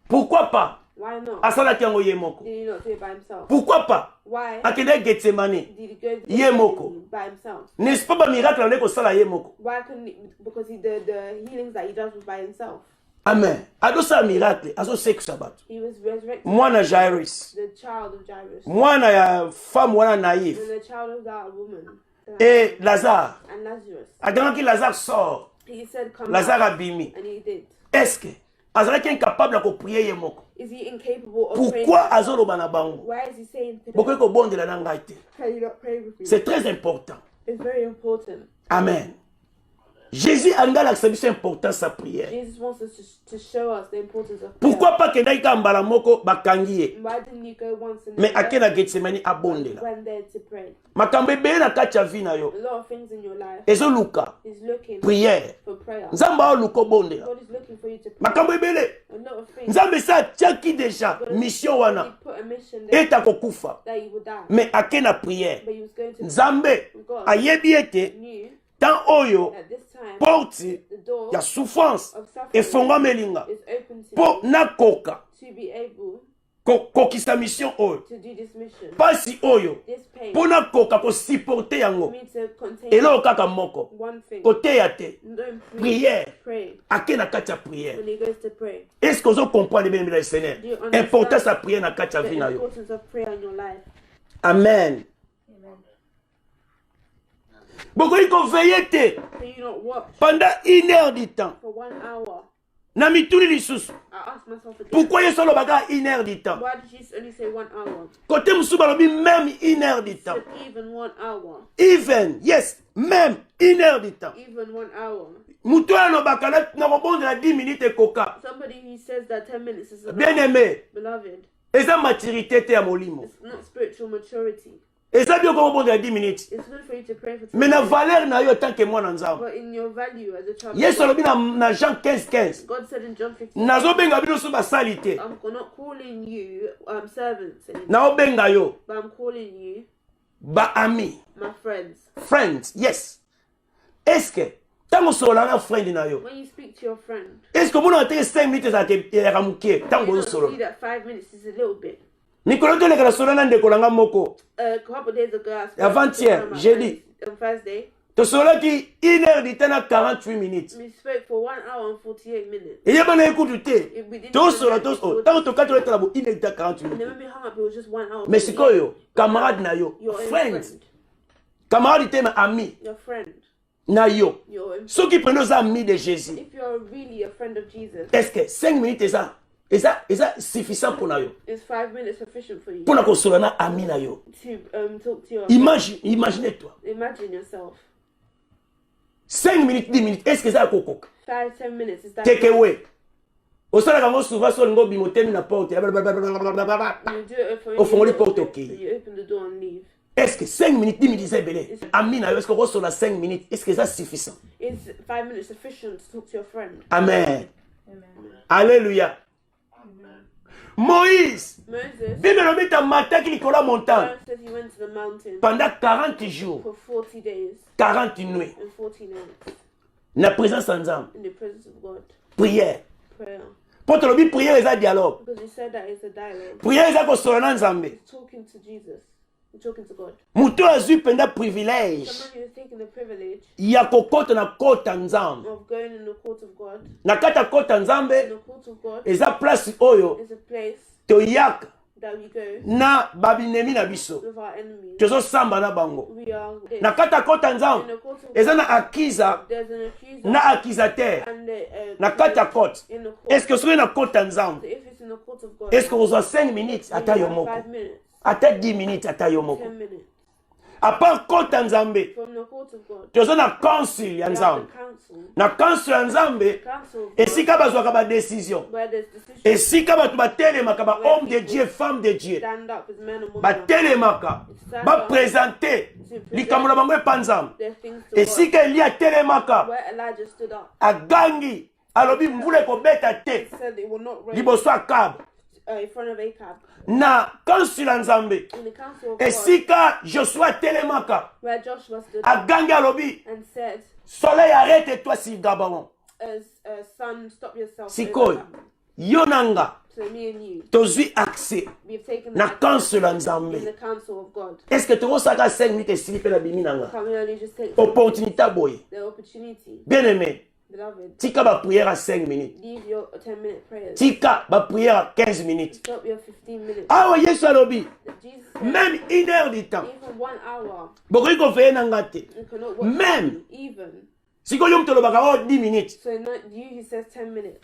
Speaker 1: Pourquoi pas?
Speaker 2: Why not?
Speaker 1: Asalaki yango ye moko.
Speaker 2: Did he not do it by himself?
Speaker 1: Pourquoi pas?
Speaker 2: Why
Speaker 1: Akende Getsemane.
Speaker 2: did he go
Speaker 1: Ye moko.
Speaker 2: by himself?
Speaker 1: N'est-ce pas ba miracle ande kosala ye moko?
Speaker 2: Why couldn't he, because the healings that he does was by himself.
Speaker 1: Amen. Adosala miracle, azo sekisa bato.
Speaker 2: He was resurrected.
Speaker 1: Mwana Jairus.
Speaker 2: The child of Jairus.
Speaker 1: Mwana ya femme wana naïf.
Speaker 2: And the child of that woman.
Speaker 1: Et Lazare.
Speaker 2: And Lazarus.
Speaker 1: Atendant que Lazare sort.
Speaker 2: He said, come
Speaker 1: Lazare
Speaker 2: out.
Speaker 1: abimi.
Speaker 2: And he did.
Speaker 1: Est-ce que azalaki incapable de prier ye moko?
Speaker 2: Is he incapable of
Speaker 1: Pourquoi
Speaker 2: praying?
Speaker 1: azoloba na bango?
Speaker 2: Why is he saying to them,
Speaker 1: Bokoyi kobondela na ngai te.
Speaker 2: can you not pray with me?
Speaker 1: C'est très important.
Speaker 2: It's very important.
Speaker 1: Amen. Jésus a l'acceptation importance sa prière.
Speaker 2: Jesus wants us to show us the importance of prayer.
Speaker 1: Pourquoi pas que d'aika mbala moko bakangi ye?
Speaker 2: Why didn't you go once in
Speaker 1: Mais
Speaker 2: the
Speaker 1: akena Getsemani abondela.
Speaker 2: when there to pray?
Speaker 1: Makambo ebele na kati ya vie na yo.
Speaker 2: A lot of things in your life
Speaker 1: Ezoluka
Speaker 2: is looking
Speaker 1: prière.
Speaker 2: for prayer.
Speaker 1: Nzamba oluka obondela.
Speaker 2: God is looking for you to pray.
Speaker 1: Makambo ebele.
Speaker 2: A lot of things.
Speaker 1: Nzambe sa tiaki déjà mission
Speaker 2: He
Speaker 1: wana.
Speaker 2: put a mission there
Speaker 1: Eta kokufa.
Speaker 2: that you would die.
Speaker 1: Mais akena prière.
Speaker 2: But he was going to
Speaker 1: Nzambe
Speaker 2: God
Speaker 1: ayebi ete
Speaker 2: knew
Speaker 1: tant oyo
Speaker 2: at this time
Speaker 1: porte
Speaker 2: the door
Speaker 1: ya souffrance
Speaker 2: of suffering
Speaker 1: efongwamelinga
Speaker 2: is open to
Speaker 1: po
Speaker 2: you
Speaker 1: nakoka
Speaker 2: to be able
Speaker 1: kokisa mission oyo
Speaker 2: to do this mission.
Speaker 1: pasi oyo
Speaker 2: This pain
Speaker 1: po nakoka kosupporte yango
Speaker 2: me to contain
Speaker 1: eloko kaka moko
Speaker 2: one thing.
Speaker 1: koteya te
Speaker 2: Don't
Speaker 1: prière
Speaker 2: pray
Speaker 1: ake na kati ya prière.
Speaker 2: when he goes to pray.
Speaker 1: Est-ce que vous comprenez bien le Seigneur?
Speaker 2: Do you understand
Speaker 1: Importance à prière na kati ya
Speaker 2: the
Speaker 1: vie na yo.
Speaker 2: importance of prayer in your life.
Speaker 1: Amen. Bokoyi ko veiller te
Speaker 2: Can you not watch
Speaker 1: pendant 1 heure du temps.
Speaker 2: for 1 hour?
Speaker 1: Na mituli lisusu.
Speaker 2: I ask myself again,
Speaker 1: Pourquoi yeso alobaka 1 heure du temps?
Speaker 2: why did you only say 1 hour?
Speaker 1: Côté musu balobi même 1 heure du temps.
Speaker 2: Said even 1 hour.
Speaker 1: Even, yes, même 1 heure du temps.
Speaker 2: Even 1 hour.
Speaker 1: Mutu alobaka na kobondela 10 minutes ekoka.
Speaker 2: Somebody who says that 10 minutes is enough.
Speaker 1: Bien aimé,
Speaker 2: Beloved,
Speaker 1: eza maturité te ya molimo.
Speaker 2: it's not spiritual maturity.
Speaker 1: Eza bien kobondela 10 minutes.
Speaker 2: It's good for you to pray for 10
Speaker 1: Mais na
Speaker 2: minutes.
Speaker 1: valeur na yo tant que moi na nzambe.
Speaker 2: But in your value as a child,
Speaker 1: Yesu alobi na Jean 15:15.
Speaker 2: God said in John 15,
Speaker 1: Nazobenga bino so basali te.
Speaker 2: I'm not calling you servants anymore,
Speaker 1: Naobenga yo
Speaker 2: but I'm calling you
Speaker 1: ba ami.
Speaker 2: my friends.
Speaker 1: Friends, yes. Est-ce que tango solola na friend na yo?
Speaker 2: When you speak to your friend,
Speaker 1: Est-ce que vous avez 5 minutes à te ramuke
Speaker 2: you
Speaker 1: tango
Speaker 2: don't
Speaker 1: solo?
Speaker 2: see that 5 minutes is a little bit.
Speaker 1: Nikolo to lekala solo na ndeko langa moko.
Speaker 2: A couple of days ago, I spoke
Speaker 1: Avant-hier,
Speaker 2: to one of my
Speaker 1: jeudi.
Speaker 2: friends on Thursday.
Speaker 1: To solo ki 1 heure du temps na 48 minutes.
Speaker 2: We spoke for 1 hour and 48 minutes.
Speaker 1: Et yeba na écoute te.
Speaker 2: We didn't
Speaker 1: To
Speaker 2: even
Speaker 1: solo
Speaker 2: let
Speaker 1: to
Speaker 2: it
Speaker 1: solo.
Speaker 2: go.
Speaker 1: Tango to kato letala bo 1 heure du temps 48
Speaker 2: And then
Speaker 1: minutes.
Speaker 2: when we hung up, it was just 1 hour.
Speaker 1: Mais sikoyo, camarade na yo,
Speaker 2: Your own
Speaker 1: friends.
Speaker 2: friend.
Speaker 1: Camarade te ma ami
Speaker 2: Your friend.
Speaker 1: na yo.
Speaker 2: Your own.
Speaker 1: Ceux qui prennent nos amis de Jésus.
Speaker 2: If you're really a friend of Jesus,
Speaker 1: Est-ce que 5 minutes est suffisant pour na yo?
Speaker 2: is 5 minutes sufficient for you
Speaker 1: Pour na kosola na ami na yo.
Speaker 2: to talk to your
Speaker 1: Imaginez-toi.
Speaker 2: Imagine yourself.
Speaker 1: 5 minutes, 10 minutes, est-ce que ça kokoka?
Speaker 2: 5-10 minutes is that
Speaker 1: Take away. Osala kango souvent so ngo bimotemi na porte.
Speaker 2: you do it for
Speaker 1: Au fond, les portes,
Speaker 2: you
Speaker 1: ok.
Speaker 2: open the door and leave.
Speaker 1: Est-ce que 5 minutes, 10 minutes c'est belé? Ami na yo, est-ce que kosola 5 minutes, est-ce que ça suffisant?
Speaker 2: Is 5 minutes sufficient to talk to your friend?
Speaker 1: Amen.
Speaker 2: Amen.
Speaker 1: Alléluia. Moïse,
Speaker 2: Moses,
Speaker 1: Bible lobi ta mataki likolo ya montagne
Speaker 2: God said he went to the mountain
Speaker 1: pendant 40 jours,
Speaker 2: for 40 days
Speaker 1: 40 nuits,
Speaker 2: and 40 nights
Speaker 1: na présence en Nzambe.
Speaker 2: in the presence of God.
Speaker 1: Prière.
Speaker 2: Prayer.
Speaker 1: Po to lobi prière eza dialogue.
Speaker 2: Because he said that it's a dialogue.
Speaker 1: Prière eza kosola na Nzambe.
Speaker 2: He's talking to Jesus. He's talking to God.
Speaker 1: Mutu azwi penda privilège
Speaker 2: Someone who is taking the privilege
Speaker 1: ya kokota na kota Nzambe.
Speaker 2: of going in the court of God.
Speaker 1: Na kati ya kota
Speaker 2: In
Speaker 1: Nzambe
Speaker 2: the court of God
Speaker 1: eza place oyo
Speaker 2: is a place
Speaker 1: toyaka
Speaker 2: that we go
Speaker 1: na babinemi na biso.
Speaker 2: with our enemies.
Speaker 1: Tozosamba na bango.
Speaker 2: We are there.
Speaker 1: Na kati ya kota
Speaker 2: In
Speaker 1: Nzambe
Speaker 2: the court of God,
Speaker 1: eza na akiza
Speaker 2: there's an accuser
Speaker 1: na accusateur.
Speaker 2: and
Speaker 1: Na kati ya kote.
Speaker 2: in the court.
Speaker 1: Est-ce que soki na kota
Speaker 2: So
Speaker 1: Nzambe?
Speaker 2: if it's in the court of God,
Speaker 1: Est-ce que ozwa 5 minutes
Speaker 2: you
Speaker 1: ata yo
Speaker 2: have
Speaker 1: moko?
Speaker 2: 5 minutes,
Speaker 1: Ata 10 minutes ata yo
Speaker 2: 10
Speaker 1: moko.
Speaker 2: minutes.
Speaker 1: À part kota Nzambe,
Speaker 2: From the court of God,
Speaker 1: toza na council ya
Speaker 2: we have
Speaker 1: Nzambe.
Speaker 2: the council.
Speaker 1: Na council ya Nzambe,
Speaker 2: Council of God,
Speaker 1: esika bazwaka ba décision.
Speaker 2: where there's decisions
Speaker 1: Esika bato batelemaka ba homme de Dieu, femme de Dieu.
Speaker 2: stand up as men and women.
Speaker 1: Batelemaka, ba présenter likambo na bango epa Nzambe.
Speaker 2: There's things to watch.
Speaker 1: Esika Elia atelemaka,
Speaker 2: Where Elijah stood up,
Speaker 1: agangi, alobi mvula ekobeta te,
Speaker 2: said it will not rain
Speaker 1: liboso akabu.
Speaker 2: in front of Ahab.
Speaker 1: Na council ya Nzambe,
Speaker 2: In the council of God,
Speaker 1: esika Joshua atelemaka,
Speaker 2: where Joshua stood up
Speaker 1: agangi alobi,
Speaker 2: and said,
Speaker 1: soleil arrête-toi sur Gabaon.
Speaker 2: son, stop yourself.
Speaker 1: Sikoyo, yo nanga,
Speaker 2: So me and you,
Speaker 1: tozwi accès
Speaker 2: we've taken
Speaker 1: na
Speaker 2: the
Speaker 1: council ya
Speaker 2: in
Speaker 1: Nzambe.
Speaker 2: the council of God.
Speaker 1: Est-ce que tokosaka 5 minutes esili mpe na bimi nanga?
Speaker 2: Can we only just take
Speaker 1: Opportunité boye.
Speaker 2: the opportunity,
Speaker 1: Bien aimé,
Speaker 2: beloved,
Speaker 1: tika ba prière à 5 minutes.
Speaker 2: leave your 10-minute prayers.
Speaker 1: Tika ba prière à 15 minutes.
Speaker 2: Stop your 15 minutes.
Speaker 1: Awa Yesu alobi,
Speaker 2: Jesus said,
Speaker 1: même 1 heure du temps.
Speaker 2: even 1 hour,
Speaker 1: Bokoki kofeye nanga te.
Speaker 2: you cannot watch
Speaker 1: Même.
Speaker 2: even.
Speaker 1: Sikoyo yo mutolobaka o 10 minutes.
Speaker 2: So not you who says 10 minutes.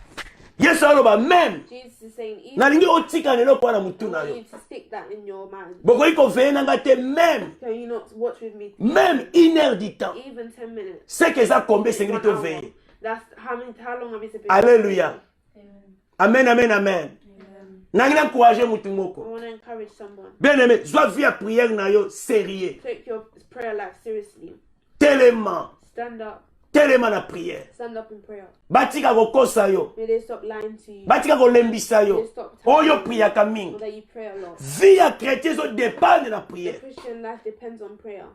Speaker 1: Yesu aloba même.
Speaker 2: Jesus is saying, even
Speaker 1: Nalingi otika lelo kwa na mutu na
Speaker 2: you
Speaker 1: yo.
Speaker 2: need to stick that in your mind.
Speaker 1: Bokoyi ko veye nanga te même.
Speaker 2: Can you not watch with me?
Speaker 1: Même 1 heure du temps.
Speaker 2: Even 10 minutes.
Speaker 1: C'est que ça combien c'est
Speaker 2: 1
Speaker 1: que
Speaker 2: hour.
Speaker 1: veiller.
Speaker 2: That's how long have you been?
Speaker 1: Alléluia. Amen, amen, amen. Nangi encourager mutu
Speaker 2: I
Speaker 1: moko.
Speaker 2: want to encourage someone.
Speaker 1: Bien aimé, sois vie à prière na yo sérieux.
Speaker 2: Take your prayer life seriously.
Speaker 1: Tellement.
Speaker 2: Stand up.
Speaker 1: Tellement na prière.
Speaker 2: Stand up in prayer.
Speaker 1: Batika kokosa yo.
Speaker 2: May they stop lying to you.
Speaker 1: Batika kolembisa yo. Oyo priya kamingi.
Speaker 2: Or that you pray a lot.
Speaker 1: Vie à chrétien so dépend de la
Speaker 2: The
Speaker 1: prière.
Speaker 2: Christian life depends on prayer.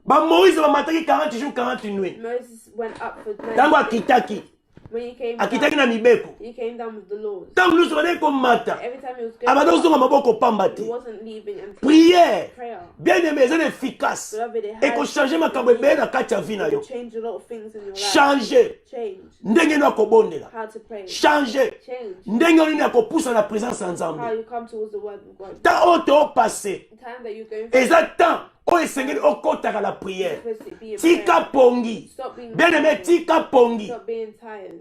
Speaker 1: Ba Moïse ba mataki 40 jours 40 nuits.
Speaker 2: Moses went up for 90
Speaker 1: Tango
Speaker 2: days.
Speaker 1: akitaki.
Speaker 2: When he came
Speaker 1: Akitaki
Speaker 2: down,
Speaker 1: na mibeko.
Speaker 2: he came down with the laws.
Speaker 1: Tango luso bade ko mata.
Speaker 2: Every time he was
Speaker 1: Abado
Speaker 2: going
Speaker 1: zonga
Speaker 2: up,
Speaker 1: maboko pamba
Speaker 2: he
Speaker 1: te.
Speaker 2: wasn't leaving and
Speaker 1: Prière.
Speaker 2: prayer.
Speaker 1: Bien aimé, c'est efficace.
Speaker 2: Beloved, it
Speaker 1: Et ko changer makambo ebe na kati ya vie na yo.
Speaker 2: will change a lot of things in your life.
Speaker 1: Changer.
Speaker 2: Change
Speaker 1: Ndenge no akobondela.
Speaker 2: how to pray.
Speaker 1: Changer.
Speaker 2: Change
Speaker 1: Ndenge nini akopusa na présence ya
Speaker 2: how
Speaker 1: Nzambe.
Speaker 2: you come towards the word of God.
Speaker 1: Ta ote o passé.
Speaker 2: The time that you're going through,
Speaker 1: Eza temps o esengeli okotaka la prière.
Speaker 2: supposed to be in
Speaker 1: Tika
Speaker 2: prayer.
Speaker 1: pongi.
Speaker 2: Stop being
Speaker 1: Bien aimé,
Speaker 2: tired.
Speaker 1: tika pongi.
Speaker 2: Stop being tired.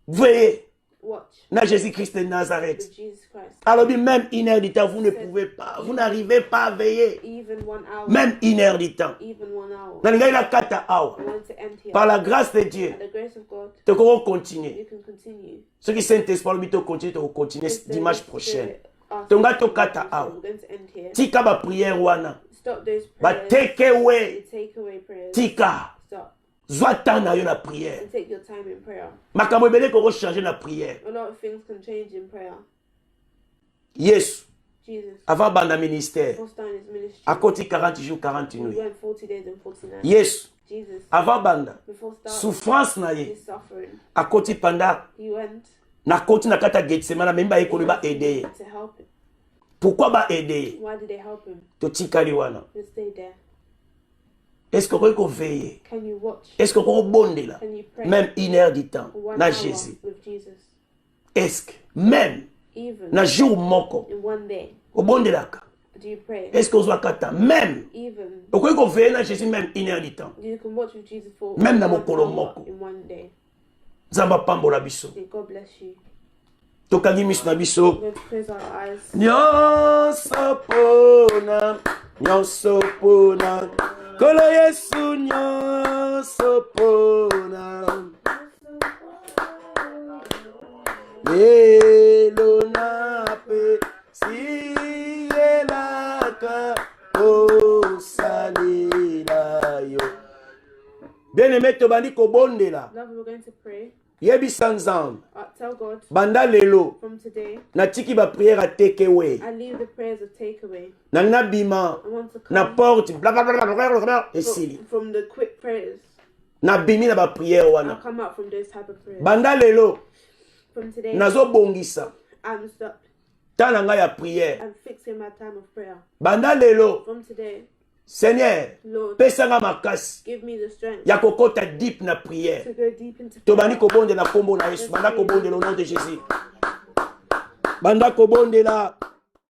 Speaker 1: Veillez
Speaker 2: Watch
Speaker 1: na Jésus-Christ de Nazareth.
Speaker 2: with Jesus Christ.
Speaker 1: Alors même 1 heure du temps, vous ne pouvez pas, vous n'arrivez pas à veiller.
Speaker 2: Even 1 hour.
Speaker 1: Même 1 heure du temps.
Speaker 2: Even 1 hour.
Speaker 1: Nalingai la kata awa.
Speaker 2: I want to end here.
Speaker 1: Par la grâce de Dieu,
Speaker 2: By the grace of God,
Speaker 1: te qu'on continue.
Speaker 2: you can continue.
Speaker 1: Ceux qui Saint-Esprit, le mito continue, te continuer
Speaker 2: If the
Speaker 1: dimanche
Speaker 2: Spirit
Speaker 1: prochain.
Speaker 2: asks
Speaker 1: Tonga
Speaker 2: you
Speaker 1: to
Speaker 2: to
Speaker 1: kata
Speaker 2: do so,
Speaker 1: awa.
Speaker 2: we're going to end here.
Speaker 1: Tika ba prière wana.
Speaker 2: Stop those
Speaker 1: Ba
Speaker 2: prayers.
Speaker 1: take away.
Speaker 2: The takeaway prayers.
Speaker 1: Tika.
Speaker 2: Stop.
Speaker 1: Zwa temps na yo na prière.
Speaker 2: And take your time in prayer.
Speaker 1: Makambo ebele ko changer na prière.
Speaker 2: A lot of things can change in prayer.
Speaker 1: Yesu,
Speaker 2: Jesus,
Speaker 1: avant banda ministère,
Speaker 2: before starting his ministry,
Speaker 1: à côté 40 jours, 40
Speaker 2: he
Speaker 1: nuits.
Speaker 2: went 40 days and 40 nights.
Speaker 1: Yesu,
Speaker 2: Jesus,
Speaker 1: avant banda,
Speaker 2: before starting
Speaker 1: souffrance na ye,
Speaker 2: his suffering,
Speaker 1: à côté pendant,
Speaker 2: he went
Speaker 1: na côté na kata Gethsemane, même ba ekolo ba aider.
Speaker 2: to help him.
Speaker 1: Pourquoi ba aider?
Speaker 2: Why did they help him?
Speaker 1: To tikali wana.
Speaker 2: To stay there.
Speaker 1: Est-ce que vous veillez?
Speaker 2: Can you watch?
Speaker 1: Est-ce que vous bondez là?
Speaker 2: Can you pray?
Speaker 1: Même 1 heure du temps,
Speaker 2: For 1
Speaker 1: na
Speaker 2: hour
Speaker 1: Jésus.
Speaker 2: with Jesus.
Speaker 1: Est-ce que, même,
Speaker 2: Even
Speaker 1: na jour moko,
Speaker 2: in 1 day,
Speaker 1: au bondé là,
Speaker 2: do you pray?
Speaker 1: est-ce que vous avez kata? Même,
Speaker 2: Even
Speaker 1: vous pouvez veiller na Jésus même 1 heure du temps.
Speaker 2: you can watch with Jesus for
Speaker 1: Même na
Speaker 2: 1
Speaker 1: mokolo
Speaker 2: hour
Speaker 1: moko.
Speaker 2: in 1 day.
Speaker 1: Zamba pambola biso.
Speaker 2: May God bless you.
Speaker 1: Tokangi miso na biso.
Speaker 2: We're going to close our eyes.
Speaker 1: Nyonso pona, nyonso pona, kolo Yesu nyonso pona. Lelo nape siyelaka osalila yo. Bien-aimé tobandi kobondela.
Speaker 2: Love, we're going to pray.
Speaker 1: Yebisa Nzambe.
Speaker 2: Tell God
Speaker 1: Banda lelo.
Speaker 2: from today,
Speaker 1: Natiki ba prière a take away.
Speaker 2: I leave the prayers of takeaway.
Speaker 1: Nanga bima.
Speaker 2: I want to
Speaker 1: Na
Speaker 2: come
Speaker 1: porte. Blablabla. Esili.
Speaker 2: from the quick prayers.
Speaker 1: Na bimi na ba prière
Speaker 2: I'll
Speaker 1: wana.
Speaker 2: come out from those type of prayers.
Speaker 1: Banda lelo.
Speaker 2: From today,
Speaker 1: Nazo bongisa.
Speaker 2: I'm stopped.
Speaker 1: Tana nga ya prière.
Speaker 2: I'm fixing my time of prayer.
Speaker 1: Banda lelo.
Speaker 2: From today,
Speaker 1: Seigneur.
Speaker 2: Lord,
Speaker 1: Pesanga makasi.
Speaker 2: give me the strength
Speaker 1: Ya kokota deep na prière.
Speaker 2: to go deep into
Speaker 1: Tobani
Speaker 2: prayer.
Speaker 1: kobonde na kombo na Yesu. Banda kobonde au nom de Jésus. Banda kobonde la.